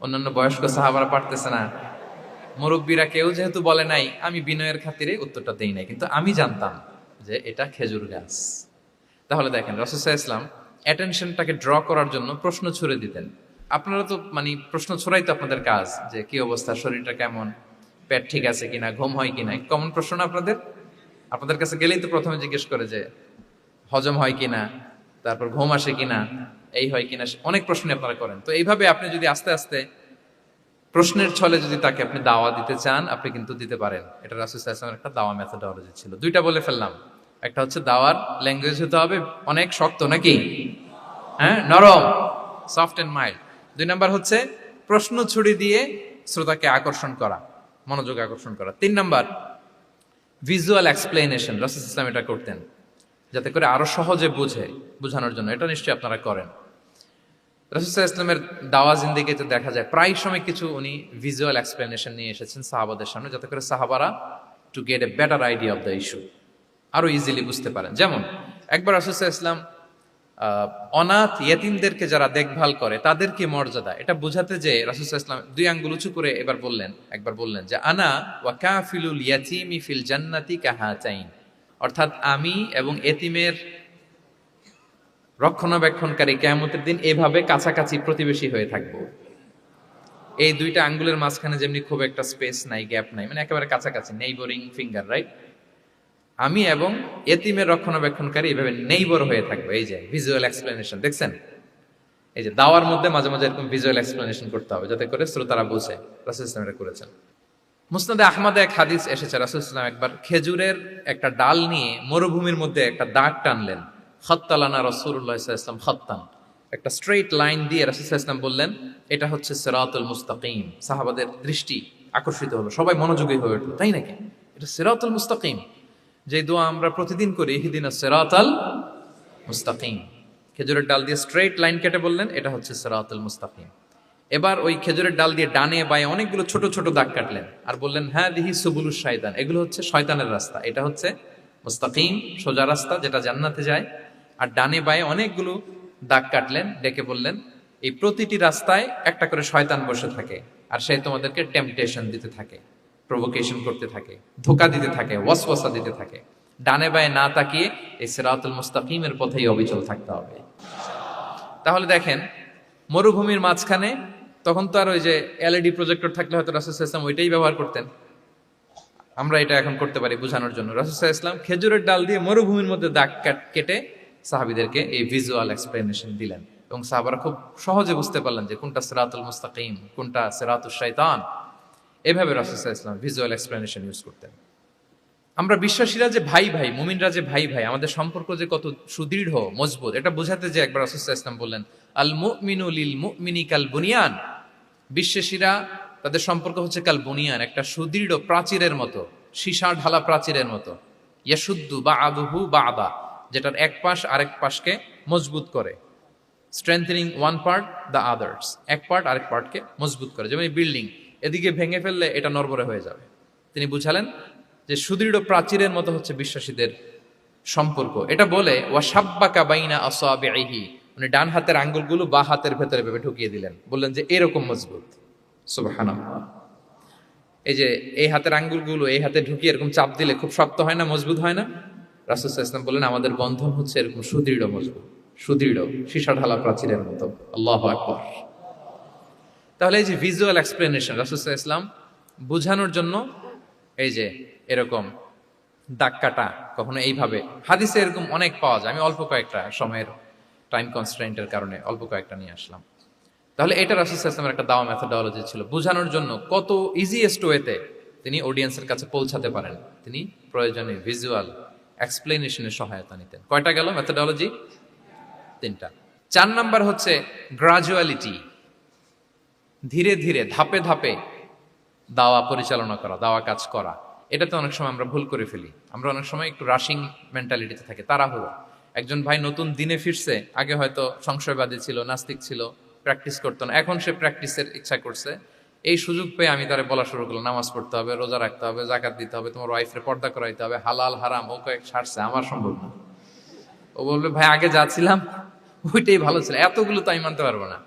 অন্যান্য বয়স্ক সাহাবারা পারতেছে না, মুরব্বীরা কেউ যেহেতু বলে নাই, আমি বিনয়ের খাতিরে উত্তরটা দেই নাই, কিন্তু আমি জানতাম যে এটা খেজুর গাছ। তাহলে দেখেন রাসূল সাল্লাল্লাহু আলাইহি ওয়াসাল্লাম অ্যাটেনশনটাকে ড্র করার জন্য প্রশ্ন ছুড়ে দিতেন। আপনারা তো মানে প্রশ্ন ছড়াই তো আপনাদের কাজ, যে কি অবস্থা, শরীরটা কেমন, পেট ঠিক আছে কিনা, ঘুম হয় কিনা, কমন প্রশ্ন না আপনাদের? আপনাদের কাছে গেলেই তো প্রথমে জিজ্ঞেস করে যে হজম হয় কিনা, তারপর ঘুম আসে কিনা, এই হয় কিনা, অনেক প্রশ্ন আপনারা করেন। তো এইভাবে আপনি যদি আস্তে আস্তে প্রশ্নের ছলে যদি তাকে আপনি দাওয়া দিতে চান, আপনি কিন্তু দিতে পারেন। এটা রাসূল সাল্লাল্লাহু আলাইহি ওয়াসাল্লামের একটা দাওয়া মেথোডোলজি ছিল। দুইটা বলে ফেললাম, একটা হচ্ছে দাওয়ার ল্যাঙ্গুয়েজ হতে হবে অনেক শক্ত, নাকি হ্যাঁ নরম, সফট এন্ড মাইল্ড। দুই নাম্বার হচ্ছে প্রশ্ন ছুড়ে দিয়ে শ্রোতাকে আকর্ষণ করা, মনোযোগ আকর্ষণ করা। তিন নাম্বার ভিজুয়াল এক্সপ্লেনেশন, রাসূল সাল্লাল্লাহু আলাইহি ওয়াসাল্লাম এটা করতেন যাতে করে আরো সহজে বোঝানোর জন্য। এটা নিশ্চয়ই আপনারা করেন। রাসূল সাল্লাল্লাহু আলাইহি ওয়াসাল্লামের দাওয়া জিন্দেগিতে দেখা যায় প্রায় সময় কিছু উনি ভিজুয়াল এক্সপ্লেনেশন নিয়ে এসেছেন সাহাবাদের সামনে, যাতে করে সাহাবারা to get a better idea of the issue, আরো ইজিলি বুঝতে পারেন। যেমন একবার রাসূল সাল্লাল্লাহু আলাইহি ওয়াসাল্লাম অনাথ ইয়েতিমদেরকে যারা দেখভাল করে তাদের কি মর্যাদা, এটা বোঝাতে যে রাসূল সাল্লাল্লাহু আলাইহি ওয়াসাল্লাম দুই আঙ্গুল উঁচু করে একবার বললেন যে আনা ওয়া কাফিলুল ইয়াতীমি ফিল জান্নাতি কাহাতাইন, অর্থাৎ আমি এবং এতিমের রক্ষণাবেক্ষণকারী কিয়ামতের দিন এভাবে কাছাকাছি প্রতিবেশী হয়ে থাকবো। এই দুইটা আঙ্গুলের মাঝখানে যেমনি খুব একটা স্পেস নাই, গ্যাপ নাই, মানে একেবারে কাছাকাছি, নেইবরিং ফিঙ্গার, রাইট? আমি এবং এতিমের রক্ষণাবেক্ষণকারী এভাবে নেইবর হয়ে থাকবো। এই যে ভিজুয়াল এক্সপ্লেনেশন দেখছেন, এই যে দাওয়ার মধ্যে মাঝে মাঝে এরকম ভিজুয়াল এক্সপ্লেনেশন করতে হবে যাতে করে শ্রোতারা বুঝে। রাসূল ইসলাম এটা করেছেন। মুসনাদে আহমদে এক হাদিস এসেছে, রাসূল ইসলাম একবার খেজুরের একটা ডাল নিয়ে মরুভূমির মধ্যে একটা দাগ টানলেন। খাত্তালানা রাসূলুল্লাহ সাল্লাল্লাহু আলাইহি ওয়াসাল্লাম খাত্তান, একটা স্ট্রেইট লাইন দিয়ে রাসূল সাল্লাল্লাহু আলাইহি ওয়াসাল্লাম বললেন এটা হচ্ছে সিরাতুল মুস্তাকিম। সাহাবাদের দৃষ্টি আকর্ষিত হলো, সবাই মনোযোগী হয়ে উঠলো, তাই নাকি? এটা সিরাতুল মুস্তাকিম, যে দোয়া আমরা প্রতিদিন করি, ইহদিনাস সিরাতাল মুস্তাকিম। খেজুরের ডাল দিয়ে স্ট্রেইট লাইন কেটে বললেন এটা হচ্ছে সিরাতুল মুস্তাকিম। এবার ওই খেজুরের ডাল দিয়ে ডানে বায়ে অনেকগুলো ছোট ছোট দাগ কাটলেন আর বললেন হ্যাঁ দিহি সুবুলুশ শাইতান, এগুলো হচ্ছে শয়তানের রাস্তা, এটা হচ্ছে মুস্তাকিম সোজা রাস্তা যেটা জান্নাতে যায়। আর ডানে বায়ে অনেকগুলো দাগ কাটলেন, ডেকে বললেন এই প্রতিটি রাস্তায় একটা করে শয়তান বসে থাকে আর সে তোমাদেরকে টেম্পটেশন দিতে থাকে, প্রভোকেশন করতে থাকে, ধোকা দিতে থাকে, ওয়াসওয়াসা দিতে থাকে। ডানে বায়ে না তাকিয়ে এই সিরাতুল মুস্তাকিমের পথেই অবিচল থাকতে হবে। তাহলে দেখেন মরুভূমির মাঝখানে, তখন তো আর ওই যে এলইডি প্রজেক্টর থাকলে হয়তো রাসূল সাল্লাল্লাহু আলাইহি ওয়াসাল্লাম ওইটাই ব্যবহার করতেন, আমরা এটা এখন করতে পারি বোঝানোর জন্য। রাসূল সাল্লাল্লাহু আলাইহি ওয়াসাল্লাম খেজুরের ডাল দিয়ে মরুভূমির মধ্যে দাগ কেটে সাহাবীদেরকে এই ভিজুয়াল এক্সপ্লেনেশন দিলেন এবং সাহাবারা খুব সহজে বুঝতে পারলেন যে কোনটা সিরাতুল মুস্তাকিম, কোনটা সিরাতুশ শাইতান। এভাবে রাসূল সাল্লাল্লাহু আলাইহি ওয়াসাল্লাম ভিজুয়াল এক্সপ্লেনেশন ইউজ করতেন। আমরা বিশ্বাসীরা যে ভাই ভাই, মুমিনরা যে ভাই ভাই, আমাদের সম্পর্ক যে কত সুদৃঢ় মজবুত, এটা বোঝাতে যে একবার রাসূল সাল্লাল্লাহু আলাইহি ওয়াসাল্লাম বললেন আল মুমিনু লিল মুমিনি কাল বুনিয়ান, বিশ্বাসীরা তাদের সম্পর্ক হচ্ছে কাল বুনিয়ান, একটা সুদৃঢ় প্রাচীরের মতো, সীসা ঢালা প্রাচীরের মতো। ইয়াশুদ্দু বা'দুহু বা'দা, যেটার এক পাশ আরেক পাশকে মজবুত করে। Strengthening one part the others, এক পার্ট আরেক পার্টকে মজবুত করে। যেমন বিল্ডিং এদিকে ভেঙে ফেললে এটা নড়বড়ে হয়ে যাবে। তিনি বুঝালেন যে সুদৃঢ় প্রাচীরের মতো হচ্ছে বিশ্বাসীদের সম্পর্ক। এটা বলে ওয়াসাব্বাকা বাইনা আসাবিহি, উনি ডান হাতের আঙ্গুলগুলো বা হাতের ভেতরে ভেবে ঢুকিয়ে দিলেন, বললেন যে এরকম মজবুত। সুবহানাল্লাহ। এই যে এই হাতের আঙ্গুলগুলো এই হাতে ঢুকিয়ে এরকম চাপ দিলে খুব শক্ত হয় না, মজবুত হয় না? রাসূল সাল্লাল্লাহু আলাইহি ওয়াসাল্লাম বললেন আমাদের বন্ধন হচ্ছে এরকম সুদৃঢ় মজবুত, সুদৃঢ় সীসা ঢালা প্রাচীরের মতো। আল্লাহু আকবার। তাহলে এই যে ভিজুয়াল এক্সপ্লেনেশন, রাসূল সাল্লাল্লাহু আলাইহি ওয়াসাল্লাম বোঝানোর জন্য এই যে এরকম দাগ কাটা, কখনো এইভাবে, হাদিসে এরকম অনেক পাওয়া যায়। আমি অল্প কয়েকটা, সময়ের টাইম কনস্ট্রেন্টের কারণে অল্প কয়েকটা নিয়ে আসলাম। তাহলে এটা রাসূল সাল্লাল্লাহু আলাইহি ওয়াসাল্লামের একটা দাওয়া মেথোডোলজি ছিল, বোঝানোর জন্য কত ইজিয়েস্ট ওয়েতে তিনি অডিয়েন্সের কাছে পৌঁছাতে পারেন, তিনি প্রয়োজনে ভিজুয়াল এক্সপ্লেনেশনের সহায়তা নিতেন। কয়টা গেল মেথোডোলজি? 3টা। 4 নাম্বার হচ্ছে গ্রাজুয়ালিটি, ধীরে ধীরে ধাপে ধাপে দাওয়া পরিচালনা করা, দাওয়া কাজ করা। এটাতে অনেক সময় আমরা ভুল করে ফেলি। আমরা অনেক সময় একটু রাশিং মেন্টালিটিতে থাকি, তাড়াহুড়ো। একজন ভাই নতুন দিনে ফিরছে, আগে হয়তো সংশয়বাদী ছিল, নাস্তিক ছিল, প্র্যাকটিস করতো না, এখন সে প্র্যাকটিসের ইচ্ছা করছে। এই সুযোগ পেয়ে আমি তারে বলা শুরু করলাম নামাজ পড়তে হবে, রোজা রাখতে হবে, যাকাত দিতে হবে, তোমার ওয়াইফরে পর্দা করাইতে হবে, হালাল হারাম ও কয়েক ছাড়ছে, আমার সম্ভব না। ও বলবে ভাই আগে যা ছিলাম ওইটাই ভালো ছিল, এতগুলো তো আমি মানতে পারবো না।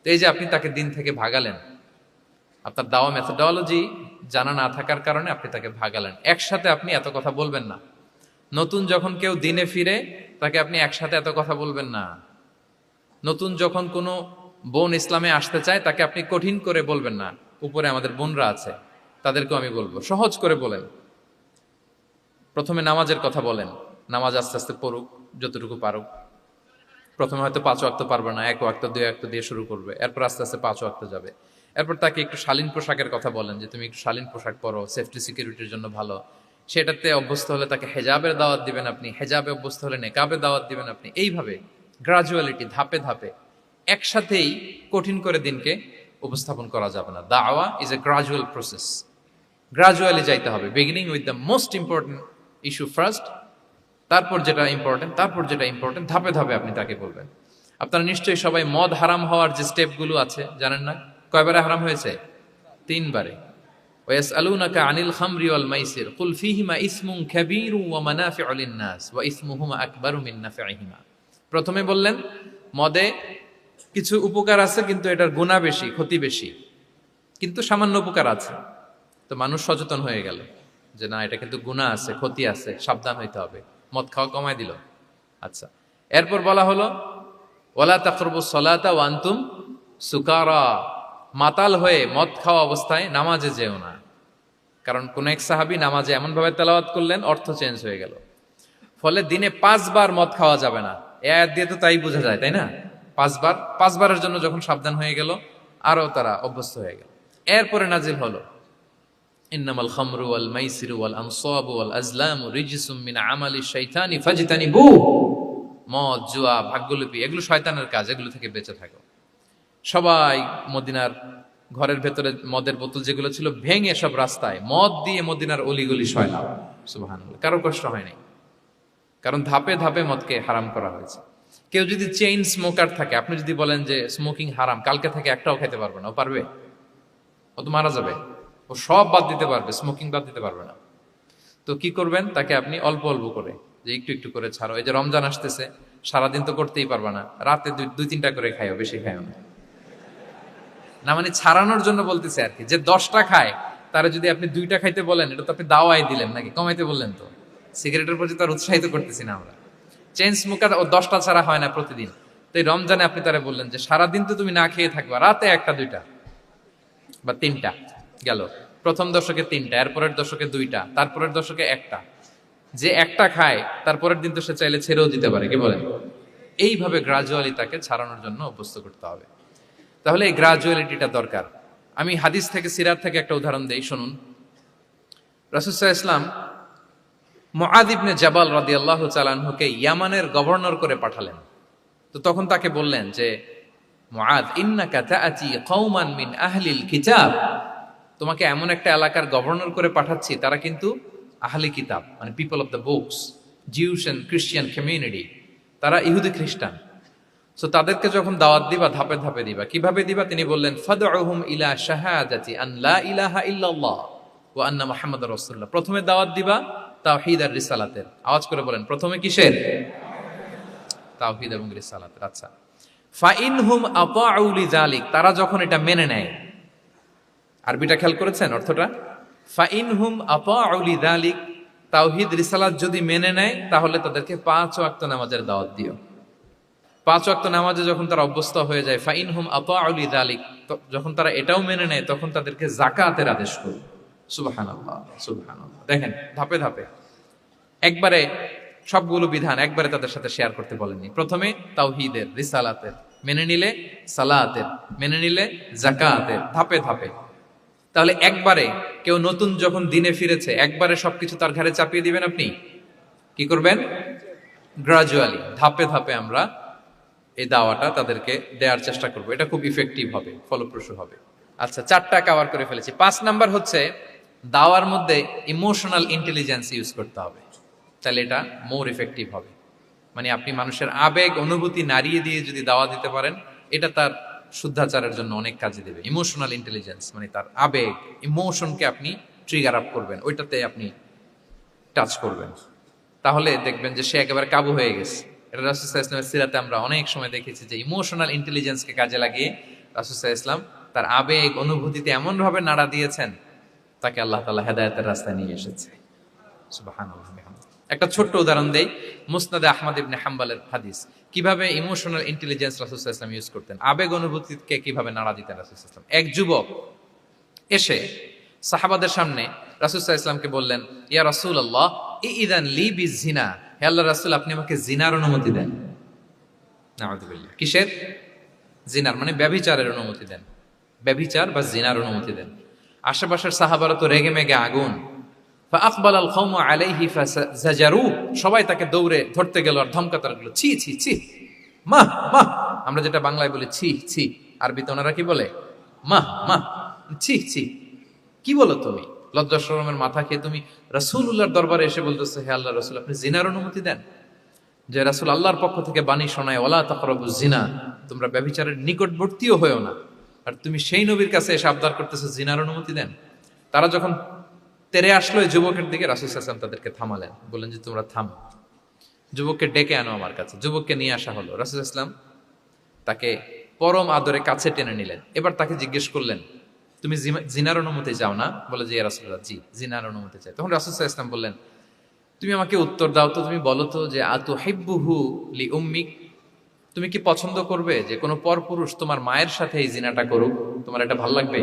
তো এই যে আপনি তাকে দিন থেকে ভাগালেন, আপনার দাওয়া মেথোডোলজি জানা না থাকার কারণে আপনি তাকে ভাগালেন। একসাথে আপনি এত কথা বলবেন না। নতুন যখন কেউ দিনে ফিরে তাকে আপনি একসাথে এত কথা বলবেন না। নতুন যখন কোনো বোন ইসলামে আসতে চায় তাকে আপনি কঠিন করে বলবেন না। উপরে আমাদের বোনরা আছে, তাদেরকেও আমি বলবো সহজ করে বলেন। প্রথমে নামাজের কথা বলেন, নামাজ আস্তে আস্তে পড়ুক যতটুকু পারুক। প্রথমে হয়তো 5 ওয়াক্ত পারবে না, 1 ওয়াক্ত 2 ওয়াক্ত দিয়ে শুরু করবে, এরপর আস্তে আস্তে 5 ওয়াক্ত যাবে। এরপর তাকে একটু শালীন পোশাকের কথা বলেন যে তুমি একটু শালীন পোশাক পরো, সেফটি সিকিউরিটির জন্য ভালো। সেটাতে অভ্যস্ত হলে তাকে হেজাবের দাওয়াত দিবেন আপনি, হেজাবে অভ্যস্ত হলে নেকাবে দাওয়াত দিবেন আপনি। এইভাবে গ্রাজুয়ালিটি, ধাপে ধাপে, একসাথেই কঠিন করে দিনকে উপস্থাপন করা যাবে না। দাওয়া is a gradual process, gradually যাইতে হবে। Beginning with the most important issue first, তারপর যেটা ইম্পর্টেন্ট, তারপর যেটা ইম্পর্টেন্ট, ধাপে ধাপে আপনি তাকে বলবেন। আপনারা নিশ্চয়ই সবাই মদ হারাম হওয়ার যে স্টেপগুলো আছে জানেন না? কয়বারে হারাম হয়েছে? 3 বারে। ওয়াসআলুনাকা আনিল খামরি ওয়াল মাইসির কুল ফীহিমা ইসমুন কাবীরু ওয়া মানাফিউ লিন-নাস ওয়া ইসমুহুমা আকবারু মিন নাফিহিমা। প্রথমে বললেন মদে কিছু উপকার আছে কিন্তু এটার গুনাহ বেশি, ক্ষতি বেশি, কিন্তু সামান্য উপকার আছে। তো মানুষ সচেতন হয়ে গেল যে না, এটা কিন্তু গুনাহ আছে, ক্ষতি আছে, সাবধান হইতে হবে। মদ খাওয়া কমায় দিল। আচ্ছা, এরপর বলা হলো ওয়ালা তাকরাবুস সালাতা ওয়া আনতুম সুকারা, মাতাল হয়ে মদ খাওয়া অবস্থায় নামাজে যেও না। কারণ কোন এক সাহাবী নামাজে এমন ভাবে তেলাওয়াত করলেন অর্থ চেঞ্জ হয়ে গেল। ফলে দিনে 5 বার মদ খাওয়া যাবে না। এই আয়াত দিয়ে তো তাই বোঝা যায়, তাই না? 5 বারের জন্য যখন সাবধান হয়ে গেল, আরো তারা অভ্যস্ত হয়ে গেল। এরপরে নাজিল হলো ইন্নামাল খামরু ওয়াল মাইসিরু ওয়াল আনসাবু ওয়াল আজলামু রিজসুম মিন আমালিশ শাইতানি ফাজতানিবু। মদ, জুয়া, ভাগ্যলিপি এগুলো শয়তানের কাজ, এগুলো থেকে বেঁচে থাকো। সবাই মদিনার ঘরের ভেতরে মদের বোতল যেগুলো ছিল ভেঙে সব রাস্তায় মদ দিয়ে মদিনার অলিগলি সয়লাম। সুবহানাল্লাহ, কারো কষ্ট হয়নি, কারণ ধাপে ধাপে মদকে হারাম করা হয়েছে। কেউ যদি চেইন স্মোকার থাকে, আপনি যদি বলেন যে স্মোকিং হারাম, কালকে থেকে একটাও খেতে পারবে না, ও পারবে? ও তো মারা যাবে। ও সব বাদ দিতে পারবে, স্মোকিং বাদ দিতে পারবে না। তো কি করবেন? তাকে আপনি অল্প অল্প করে, যে একটু একটু করে ছাড়ো। এই যে রমজান আসতেছে, সারাদিন তো করতেই পারবে না, রাতে 2-3টা করে খাইও, বেশি খাইও না। না মানে ছাড়ানোর জন্য বলতেছে আর কি। যে 10টা খায় তারা যদি আপনি 2টা খাইতে বলেন, এটা তো আপনি দাওয়াই দিলেন নাকি, কমাইতে বললেন তো। সিগারেটের প্রতি তার উৎসাহিত করতেছি না আমরা। চেইন স্মোকার ও 10টা ছাড়া হয় না প্রতিদিন। তো এই রমজানে আপনি তারা বললেন যে সারাদিন তো তুমি না খেয়ে থাকবা, রাতে 1টা 2টা বা 3টা গেল। প্রথম দশকে 3টা, এরপরের দশকে 2টা, তারপরের দশকে 1টা। যে 1টা খায় তারপরের দিন তো সে চাইলে ছেড়েও দিতে পারে, কি বলেন? এইভাবে গ্রাজুয়ালি তাকে ছাড়ানোর জন্য অভ্যস্ত করতে হবে। তাহলে এই গ্রাজুয়ালিটিটা দরকার। আমি হাদিস থেকে, সিরাত থেকে একটা উদাহরণ দেই, শুনুন। রাসূল সাল্লাল্লাহু আলাইহি ওয়াসাল্লাম মুআয ইবনে জাবাল রাদিয়াল্লাহু তাআলা আনহুকে ইয়ামানের গভর্নর করে পাঠালেন। তো তখন তাকে বললেন যে মুআয, ইন্নাকা তাআতি কওমান মিন আহলিল কিতাব, তোমাকে এমন একটা এলাকার গভর্নর করে পাঠাচ্ছি, তারা কিন্তু আহলি কিতাব, মানে people of the books, Jews and Christian community, তারা ইহুদি খ্রিস্টান। সো তাদেরকে যখন দাওয়াত দিবা, ধাপে ধাপে দিবা। কিভাবে দিবা? তিনি বললেন ফাদউহুম ইলা শাহাদাতি আন লা ইলাহা ইল্লাল্লাহ ওয়া আন্না মুহাম্মাদুর রাসূলুল্লাহ। প্রথমে দাওয়াত দিবা তাওহীদ আর রিসালাতের। আওয়াজ করে বলেন, প্রথমে কিসের? তাওহীদ এবং রিসালাতের। আচ্ছা, ফাইনহুম আতাউ লিযালিক, তারা যখন এটা মেনে নেয়। আরবিটা খেয়াল করেছেন অর্থটা? ফাইনহুম আতাউ লিযালিক, তাওহীদ রিসালাত যদি মেনে নেয় তাহলে তাদেরকে 5 ওয়াক্ত নামাজের দাওয়াত দিও। 5 ওয়াক্ত নামাজে যখন তারা অভ্যস্ত হয়ে যায়, ফাইনহুম আতাউ লিযালিক, যখন তারা এটাও মেনে নেয় তখন তাদেরকে যাকাতের আদেশ করো। সুবহানাল্লাহ, সুবহানাল্লাহ। দেখেন ধাপে ধাপে, একবারে সবগুলো বিধান একবারে তাদের সাথে শেয়ার করতে বলেননি। প্রথমে তাওহীদের, রিসালাতের, মেনে নিলে সালাতের, মেনে নিলে যাকাতের, ধাপে ধাপে। তাহলে একবারে কেউ নতুন যখন দিনে ফিরেছে, একবারে সবকিছু তার ঘাড়ে চাপিয়ে দিবেন আপনি? কি করবেন? গ্রাজুয়ালি, ধাপে ধাপে আমরা এই দাওয়াটা তাদেরকে দেওয়ার চেষ্টা করব। এটা খুব ইফেক্টিভ হবে, ফলপ্রসূ হবে। আচ্ছা, 4টা কভার করে ফেলেছি। 5 নাম্বার হচ্ছে দাওয়ার মধ্যে ইমোশনাল ইন্টেলিজেন্স ইউজ করতে হবে, তাহলে এটা মোর ইফেক্টিভ হবে। মানে আপনি মানুষের আবেগ অনুভূতি নাড়িয়ে দিয়ে যদি দাওয়া দিতে পারেন, এটা তার শুদ্ধাচারের জন্য অনেক কাজে দেবে। ইমোশনাল ইন্টেলিজেন্স মানে তার আবেগ, ইমোশনকে আপনি ট্রিগার আপ করবেন, ওইটাতে আপনি টাচ করবেন, তাহলে দেখবেন যে সে একেবারে কাবু হয়ে গেছে। এটা রাসূল সাল্লাল্লাহু আলাইহি ওয়াসাল্লামের সিরাতে আমরা অনেক সময় দেখেছি যে ইমোশনাল ইন্টেলিজেন্সকে কাজে লাগিয়ে রাসূল সাল্লাল্লাহু আলাইহি ওয়াসাল্লাম তার আবেগ অনুভূতিতে এমন ভাবে নাড়া দিয়েছেন তাকে আল্লাহ তাআলা হেদায়েতের রাস্তায় নিয়ে এসেছে। সুবহানাল্লাহ। একটা ছোট্ট উদাহরণ দেই, মুসনাদে আহমদ ইবনে হাম্বলের হাদিস, কিভাবে ইমোশনাল ইন্টেলিজেন্স রাসূল সাল্লাল্লাহু আলাইহি ওয়াসাল্লাম ইউজ করতেন, আবেগ অনুভূতিকে কিভাবে নাড়া দিতেন রাসূল সাল্লাল্লাহু আলাইহি ওয়াসাল্লাম। এক যুবক এসে সাহাবাদের সামনে রাসূল সাল্লাল্লাহু আলাইহি ওয়াসাল্লামকে বললেন, ইয়া রাসূলুল্লাহ ইযান লি বিজিনা, হে আল্লাহর রাসূল আপনি আমাকে জিনার অনুমতি দেন। নাউযুবিল্লাহ। কিসের? জিনার, মানে ব্যভিচারের অনুমতি দেন। ব্যভিচার বা জিনার অনুমতি দেন। আশেপাশের সাহাবারা তো রেগে মেগে আগুন। ফাআকবাল আল কওমু আলাইহি ফাজাজারু, সবাই তাকে দৌড়ে ধরতে গেল আর ধমকাতে লাগলো, ছি ছি ছি, মাহ মাহ। আমরা যেটা বাংলায় বলি ছি ছি, আরবিতে ওনারা কি বলে? মাহ মাহ, ছি ছি। কি বলো তুমি? লজ্জা শরমের মাথা খেয়ে তুমি রাসূলুল্লাহর দরবারে এসে বলতেছো, হে আল্লাহর রাসূল আপনি জিনার অনুমতি দেন। যে রাসূল আল্লাহর পক্ষ থেকে বাণী শোনায়, ওয়ালা তাকরাবুজ জিনা, তোমরা ব্যভিচারের নিকটবর্তীও হয়ো না, আর তুমি সেই নবীর কাছে এসে আবদার করতেছো জিনার অনুমতি দেন। তারা যখন তেরে আসলো এই যুবকের দিকে, রাসূল সাল্লাল্লাহু আলাইহি ওয়াসাল্লাম তাদেরকে থামালেন, বললেন যে তোমরা থামো, যুবককে ডেকে আনো আমার কাছে। যুবককে নিয়ে আসা হলো। রাসূল সাল্লাল্লাহু আলাইহি ওয়াসাল্লাম তাকে পরম আদরে কাছে টেনে নিলেন। এবার তাকে জিজ্ঞেস করলেন, তুমি জিনার অনুমতি চাও না? বলে যে ইয়া রাসূলুল্লাহ, জি জিনার অনুমতি চাই। তখন রাসূল সাল্লাল্লাহু আলাইহি ওয়াসাল্লাম বললেন, তুমি আমাকে উত্তর দাও তো, তুমি বলো তো যে আতুহিব্বুহু লি উম্মিক, তুমি কি পছন্দ করবে যে কোনো পরপুরুষ তোমার মায়ের সাথে এই জিনাটা করুক? তোমার এটা ভালো লাগবে?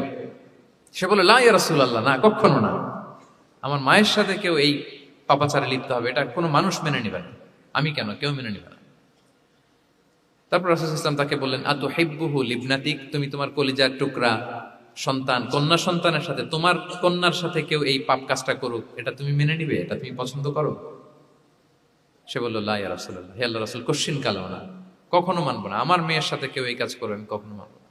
সে বলে, লা ইয়া রাসূলুল্লাহ, না কখনো না, আমার মায়ের সাথে কেউ এই পাপাচারে লিপ্ত হবে এটা কোনো মানুষ মেনে নিবে না। আমি কেন, কেউ মেনে নিবে না। তারপর রাসূল সাল্লাল্লাহু আলাইহি ওয়াসাল্লাম তাকে বললেন, আতুহিব্বুহু লিবনাতিক, তুমি তোমার কলিজার টুকরা সন্তান, কন্যা সন্তানের সাথে, তোমার কন্যার সাথে কেউ এই পাপ কাজটা করুক, এটা তুমি মেনে নিবে? এটা তুমি পছন্দ করো? সে বলল, লা ইয়া রাসূলুল্লাহ, হে আল্লাহর রাসূল কখনো কালেও না, কখনো মানবো না, আমার মেয়ের সাথে কেউ এই কাজ করবে আমি কখনো মানবো না।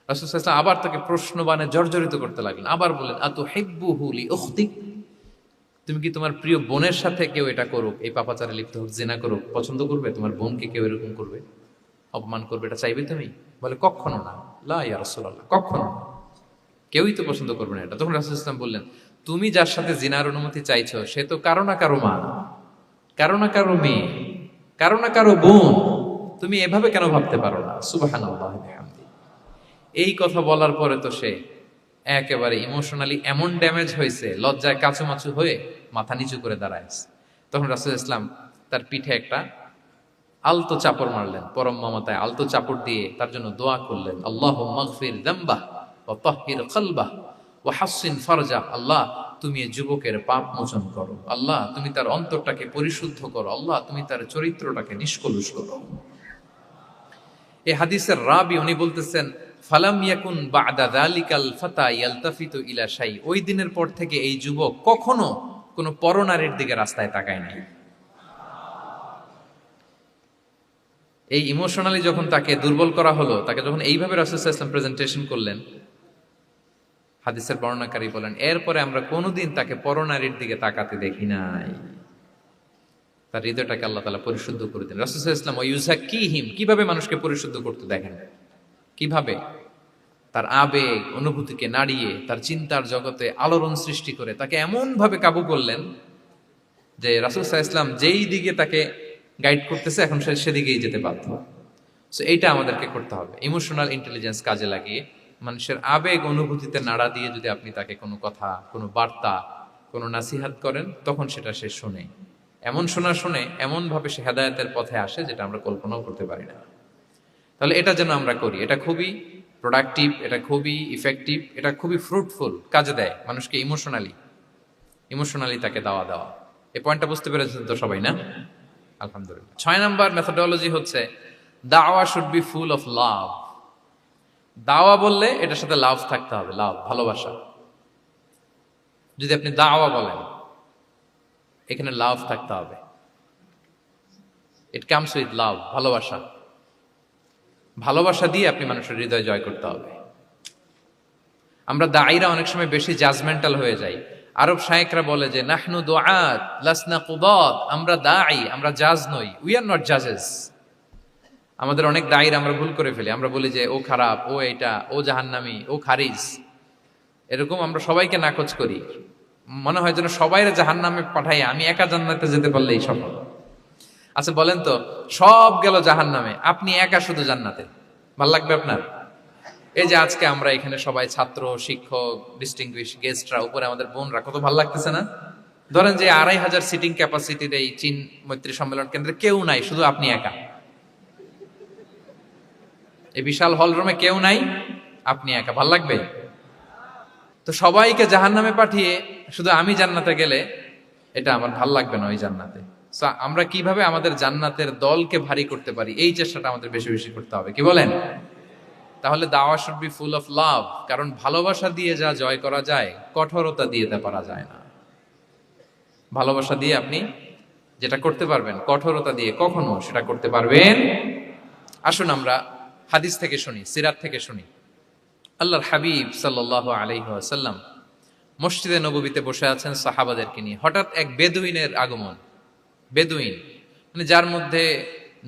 রাসূল সাল্লাল্লাহু আলাইহি ওয়াসাল্লাম আবার তাকে প্রশ্নবাণে জর্জরিত করতে লাগলেন, আবার বললেন, আতুহিব্বুহু লি উখতিক, তুমি কি তোমার প্রিয় বোনের সাথে কেউ এটা করুক, এই পাপাচারে লিপ্ত হোক, জিনা করুক, পছন্দ করবে? তোমার বোনকে কেউ এরকম করবে, অপমান করবে, এটা চাইবে তুমি? বলে, কখনো না, লা ইয়া রাসূলুল্লাহ, কখনো না, কেউই তো পছন্দ করবে না এটা। তখন রাসূল সাল্লাল্লাহু আলাইহি ওয়াসাল্লাম বললেন, তুমি যার সাথে জিনার অনুমতি চাইছো সে তো কারো না কারো মা, কারো না কারো মেয়ে, কারো না কারো বোন, তুমি এভাবে কেন ভাবতে পারো না? সুবহানাল্লাহ বিহামদি। এই কথা বলার পরে তো সে একেবারে ইমোশনালি এমন ড্যামেজ হয়েছে, লজ্জায় কাচুমাচু হয়ে মাথা নিচু করে দাঁড়ায়ছে। তখন রাসূল ইসলাম তার পিঠে একটা আলতো চাপড় মারলেন, পরম মমতায় আলতো চাপড় দিয়ে তার জন্য দোয়া করলেন, আল্লাহুম্মা গফির যামবাহ ওয়া তাহহির কলবাহ ওয়া হাসসিন ফারজাহ, আল্লাহ তুমি এই যুবকের পাপ মোচন করো, আল্লাহ তুমি তার অন্তরটাকে পরিশুদ্ধ করো, আল্লাহ তুমি তার চরিত্রটাকে নিষ্কলুষ করো। এই হাদিসের রাবি উনি বলতেছেন, ফালাম ইয়াকুন বা'দা যালিকাল ফাতা ইয়ালতাফিতু ইলা শাই, ওই দিনের পর থেকে এই যুবক কখনো কোনো পরনারীর দিকে রাস্তায় তাকায় নাই। এই ইমোশনালি যখন তাকে দুর্বল করা হলো, তাকে যখন এইভাবে রাসূল সাল্লাল্লাহু আলাইহি ওয়াসাল্লাম প্রেজেন্টেশন করলেন, হাদিসের বর্ণনাকারী বলেন, এরপরে আমরা কোনোদিন তাকে পরনারীর দিকে তাকাতে দেখি নাই। তার হৃদয়টাকে আল্লাহ তাআলা পরিশুদ্ধ করে দেন। রাসূল সাল্লাল্লাহু আলাইহি ওয়াসাল্লাম ওয়ায়ুযাক্কিহিম, কিভাবে মানুষকে পরিশুদ্ধ করতে দেখেন, কিভাবে তার আবেগ অনুভূতিকে নাড়িয়ে তার চিন্তার জগতে আলোড়ন সৃষ্টি করে তাকে এমন ভাবে কাবু করলেন যে রাসূল সাল্লাল্লাহু আলাইহি ওয়াসাল্লাম যেই দিকে তাকে গাইড করতেছে এখন সে সেদিকেই যেতে বাধ্য। সো এইটা আমাদেরকে করতে হবে, ইমোশনাল ইন্টেলিজেন্স কাজে লাগিয়ে মানুষের আবেগ অনুভূতিতে নাড়া দিয়ে যদি আপনি তাকে কোনো কথা, কোনো বার্তা, কোনো নাসিহাত করেন, তখন সেটা সে শুনে, এমন শুনে এমনভাবে সে হেদায়েতের পথে আসে যেটা আমরা কল্পনাও করতে পারি না। তাহলে এটা যেন আমরা করি, এটা খুবই প্রোডাক্টিভ, এটা খুবই ইফেক্টিভ, এটা খুবই ফ্রুটফুল, কাজে দেয় মানুষকে ইমোশনালি তাকে দেওয়া। এই পয়েন্টটা বুঝতে পেরেছেন তো সবাই, না? আলহামদুলিল্লাহ। 6 নাম্বার মেথোডোলজি হচ্ছে দাওয়া should be full of love. দাওয়া বললে এটার সাথে লাভ থাকতে হবে, লাভ, ভালোবাসা। যদি আপনি দাওয়া বলেন, এখানে লাভ থাকতে হবে। ইট কামস উইথ লাভ, ভালোবাসা। ভালোবাসা দিয়ে আপনি মানুষের হৃদয় জয় করতে হবে। আমরা দায়ীরা অনেক সময় বেশি জাজমেন্টাল হয়ে যাই। আরব শায়েখরা বলে যে নাহনু দুআত লাসনা কুদাত, আমরা দাঈ, আমরা জাজ নই, উই আর নট জাজেস। আমাদের অনেক দায়ীরা আমরা ভুল করে ফেলি, আমরা বলি যে ও খারাপ, ও এটা, ও জাহান্নামী, ও খারিজ, এরকম আমরা সবাইকে নাকচ করি। মনে হয় যেন সবাইরে জাহান্নামে পাঠাই, আমি একা জান্নাতে যেতে পারলেই সফল। আচ্ছা বলেন তো, সব গেল জাহান্নামে, আপনি একা শুধু জান্নাতে, ভাল লাগবে আপনার? এই যে আজকে আমরা এখানে সবাই ছাত্র, শিক্ষক, ডিস্টিংগুইশ গেস্টরা, উপরে আমাদের বোনরা, কত ভালো লাগতেছে না? ধরেন যে 2500 সিটিং ক্যাপাসিটির এই চীন মৈত্রী সম্মেলন কেন্দ্রে কেউ নাই, শুধু আপনি একা। এই বিশাল হল রুমে কেউ নাই, আপনি একা, ভাল লাগবে? তো সবাইকে জাহান্নামে পাঠিয়ে শুধু আমি জান্নাতে গেলে এটা আমার ভাল লাগবে না ওই জান্নাতে। আমরা কিভাবে আমাদের জান্নাতের দলকে ভারী করতে পারি, এই চেষ্টাটা আমাদের বেশি বেশি করতে হবে, কি বলেন? তাহলে দাওয়া should be full of love, কারণ ভালোবাসা দিয়ে যা জয় করা যায়, কঠোরতা দিয়ে তা পারা যায় না। ভালোবাসা দিয়ে আপনি যেটা করতে পারবেন, কঠোরতা দিয়ে কখনো সেটা করতে পারবেন। আসুন আমরা হাদিস থেকে শুনি, সিরাত থেকে শুনি। আল্লাহর হাবিব সাল্লাল্লাহু আলাইহি ওয়াসাল্লাম মসজিদে নববীতে বসে আছেন সাহাবাদেরকে নিয়ে। হঠাৎ এক বেদুইনের আগমন। বেদুইন মানে যার মধ্যে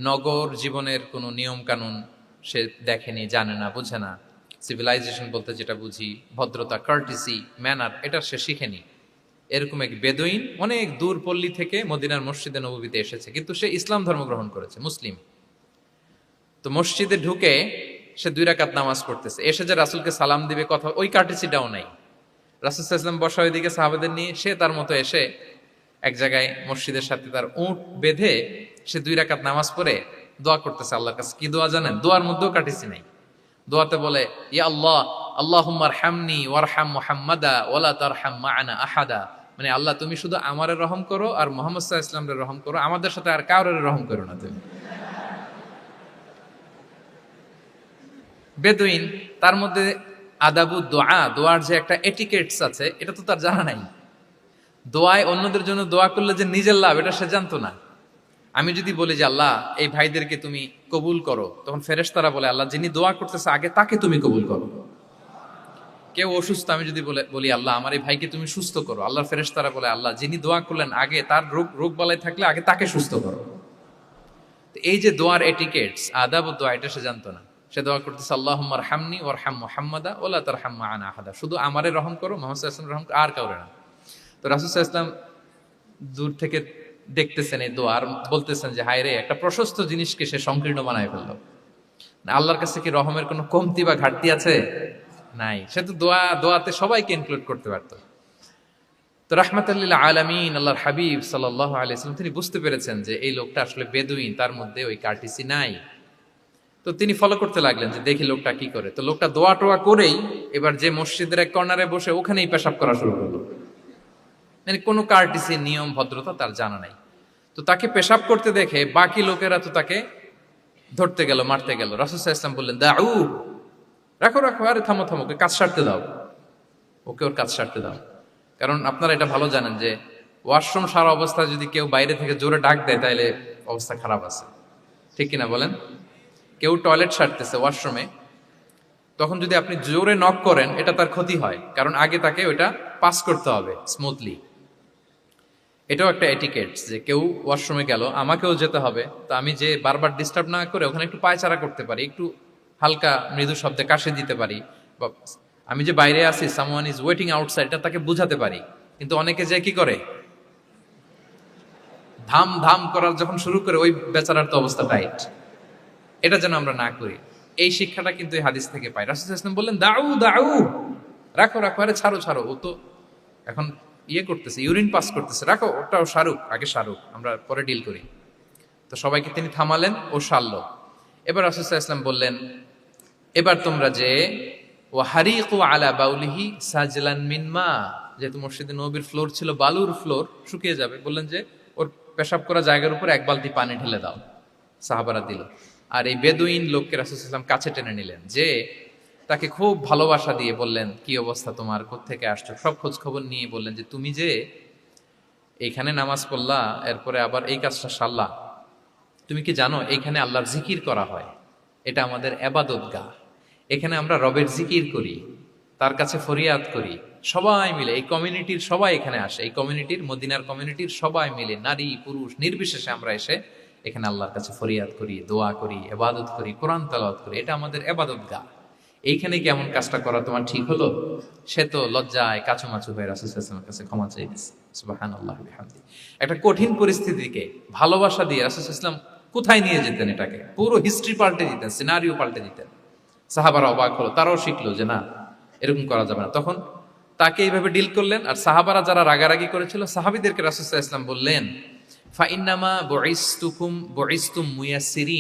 নগর জীবনের কোনো নিয়ম কানুন সে দেখেনি, জানে না, বুঝে না। সিভিলাইজেশন বলতে যেটা বুঝি, ভদ্রতা, কার্টিসি, ম্যানার, এটা সে শিখেনি। এরকম এক বেদুইন অনেক দূর পল্লী থেকে মদিনার মসজিদে নববীতে এসেছে, কিন্তু সে ইসলাম ধর্ম গ্রহণ করেছে, মুসলিম। তো মসজিদে ঢুকে সে 2 রাকাত নামাজ পড়তেছে। এসে যে রাসূলকে সালাম দিবে, কথা, ওই কার্টিসিটাও নাই। রাসূল সাল্লাল্লাহু আলাইহি ওয়াসাল্লাম বসা ওইদিকে সাহাবাদের নিয়ে, সে তার মতো এসে এক জায়গায় মসজিদের সাথে তার উট বেঁধে সে 2 রাকাত নামাজ পড়ে দোয়া করতেছে আল্লাহর কাছে। কি দোয়া জানেন? দোয়ার মধ্যেও কাটিসি নাই। দোয়াতে বলে, ইয়া আল্লাহ, আল্লাহুম্মা আরহামনি ওয়ারহাম মুহাম্মাদা ওয়ালা তারহাম মা'ানা আহাদা। মানে আল্লাহ, তুমি শুধু আমারে রহম করো আর মুহাম্মদ সাল্লাল্লাহু আলাইহি ওয়াসাল্লামের রহম করো, আমাদের সাথে আর কাউরে রহম করো না তুমি। বেদুইন, তার মধ্যে আদাবু দোয়া, দোয়ার যে একটা এটিকেটস আছে, এটা তো তার জানা নাই। দোয়ায় অন্যদের জন্য দোয়া করলে যে নিজের লাভ, এটা সে জানতো না। আমি যদি বলি যে আল্লাহ এই ভাইদেরকে তুমি কবুল করো, তখন ফেরেশতারা বলে আল্লাহ যিনি দোয়া করতেছে আগে তাকে তুমি কবুল করো। কেউ অসুস্থ, আমি যদি বলি আল্লাহ আমার এই ভাইকে তুমি সুস্থ করো, আল্লাহর ফেরেশতারা বলে আল্লাহ যিনি দোয়া করলেন আগে তার রোগ বালাই থাকলে আগে তাকে সুস্থ করো। এই যে দোয়ার এটিকেটস, আদাব ও দোয়া, এটা সে জানতো না। সে দোয়া করতেছে আল্লাহুম্মা আরহামনি ওয়ারহাম মুহাম্মাদা ওয়ালা তারহাম মা'ানা আহাদা, শুধু আমারে রহম করো, মুহাম্মদ সাল্লাল্লাহু আলাইহি ওয়াসাল্লাম রহম করো, আর কাউরে না। তো রাসূল সাল্লাল্লাহু আলাইহি ওয়াসাল্লাম দূর থেকে দেখতেছেন এই দোয়া, আর বলতেছেন যে হায় রে, একটা প্রশস্ত জিনিসকে সে সংকীর্ণ বানায় ফেললো। আল্লাহর কাছে কি রহমের কোনো কমতি বা ঘাটতি আছে? নাই। সে তো দোয়াতে সবাইকে ইনক্লুড করতে পারতো। তো রাহমাতাল লিল আলামিন আল্লাহর হাবিব সাল্লাল্লাহু আলাইহি ওয়াসাল্লাম তিনি বুঝতে পেরেছেন যে এই লোকটা আসলে বেদুইন, তার মধ্যে ওই কার্টিসি নাই। তো তিনি ফলো করতে লাগলেন যে দেখি লোকটা কি করে। তো লোকটা দোয়া টোয়া করেই এবার যে মসজিদের এক কর্নারে বসে ওখানেই পেশাব করা শুরু করলো। মানে কোনো কার্টিসি, নিয়ম, ভদ্রতা তার জানা নাই। তো তাকে পেশাব করতে দেখে বাকি লোকেরা তো তাকে ধরতে গেল, মারতে গেল। রাসূল সাল্লাল্লাহু আলাইহি ওয়াসাল্লাম বললেন, দাউ, রাখো রাখো, আরে থামো থামো, ওকে কাজ সারতে দাও, ওকে ওর কাজ সারতে দাও। কারণ আপনারা এটা ভালো জানেন যে ওয়াশরুম সারা অবস্থায় যদি কেউ বাইরে থেকে জোরে ডাক দেয় তাহলে অবস্থা খারাপ আছে, ঠিক কিনা বলেন? কেউ টয়লেট সারতেছে ওয়াশরুমে, তখন যদি আপনি জোরে নক করেন এটা তার ক্ষতি হয়, কারণ আগে তাকে ওইটা পাস করতে হবে স্মুথলি। এটাও একটা এটিকেটস যে কেউ ওয়াশরুমে গেল, আমাকেও যেতে হবে, তো আমি যে বারবার ডিস্টার্ব না করে ওখানে একটু পায়চারা করতে পারি, একটু হালকা মৃদু শব্দে কাশি দিতে পারি, বা আমি যে বাইরে আছি, সামওয়ান ইজ ওয়েটিং আউটসাইড, এটা তাকে বুঝাতে পারি। কিন্তু অনেকে যে কি করে, ধাম ধাম করার যখন শুরু করে, ওই বেচারার তো অবস্থা টাইট। এটা যেন আমরা না করি, এই শিক্ষাটা কিন্তু এই হাদিস থেকে পাই। রাসূল সাল্লাল্লাহু আলাইহি ওয়াসাল্লাম বললেন, দাউ দাউ, রাখো রাখো, আরে ছাড়ো ছাড়ো, ও তো এখন করতেছে, ইউরিন পাস করতেছে, রাখো, ওটাও সারুক, আগে সারুক, আমরা পরে ডিল করি। তো সবাইকে তিনি থামালেন, ও সারলো। এবার রাসূল সাল্লাল্লাহু আলাইহি ওয়াসাল্লাম বললেন, এবার তোমরা যে ওয়াহারিকু আলা বাউলিহি সাজলান মিন মা, যেহেতু মসজিদে নববীর ফ্লোর ছিল বালুর ফ্লোর, শুকিয়ে যাবে, বললেন যে ওর পেশাব করা জায়গার উপর 1 বালতি পানি ঢেলে দাও। সাহাবারা দিল। আর এই বেদুইন লোককে রাসূল সাল্লাল্লাহু আলাইহি ওয়াসাল্লাম কাছে টেনে নিলেন, যে তাকে খুব ভালোবাসা দিয়ে বললেন, কি অবস্থা তোমার, কোত্থেকে আসছো, সব খোঁজ খবর নিয়ে বললেন যে তুমি যে এইখানে নামাজ পড়লা, এরপরে আবার এই কাজটা সারলা, তুমি কি জানো এইখানে আল্লাহর জিকির করা হয়, এটা আমাদের ইবাদতগাহ, এখানে আমরা রবের জিকির করি, তার কাছে ফরিয়াদ করি, সবাই মিলে, এই কমিউনিটির সবাই এখানে আসে, এই কমিউনিটির, মদিনার কমিউনিটির সবাই মিলে, নারী পুরুষ নির্বিশেষে আমরা এসে এখানে আল্লাহর কাছে ফরিয়াদ করি, দোয়া করি, ইবাদত করি, কোরআন তেলাওয়াত করি, এটা আমাদের ইবাদতগাহ। এইখানে কি এমন কাজটা করা তোমার ঠিক হলো? সে তো লজ্জায় কাচুমাচু হয়ে রাসূল সাল্লাল্লাহু আলাইহি ওয়াসাল্লামের কাছে ক্ষমা চাইছে। সুবহানাল্লাহ বিহামদি। একটা কঠিন পরিস্থিতিকে ভালোবাসা দিয়ে রাসূল সাল্লাল্লাহু আলাইহি ওয়াসাল্লাম কোথায় নিয়ে যেতেন, এটাকে পুরো হিস্ট্রি পাল্টে দিতেন, সিনারিও পাল্টে দিতেন। সাহাবারা অবাক হলো, তারাও শিখলো যে না, এরকম করা যাবে না। তখন তাকে এইভাবে ডিল করলেন। আর সাহাবারা যারা রাগারাগি করেছিল, সাহাবিদেরকে রাসূল সাল্লাল্লাহু আলাইহি ওয়াসাল্লাম বললেন, ফাইন্নামা বুইসতুম মুয়াসসিরিন,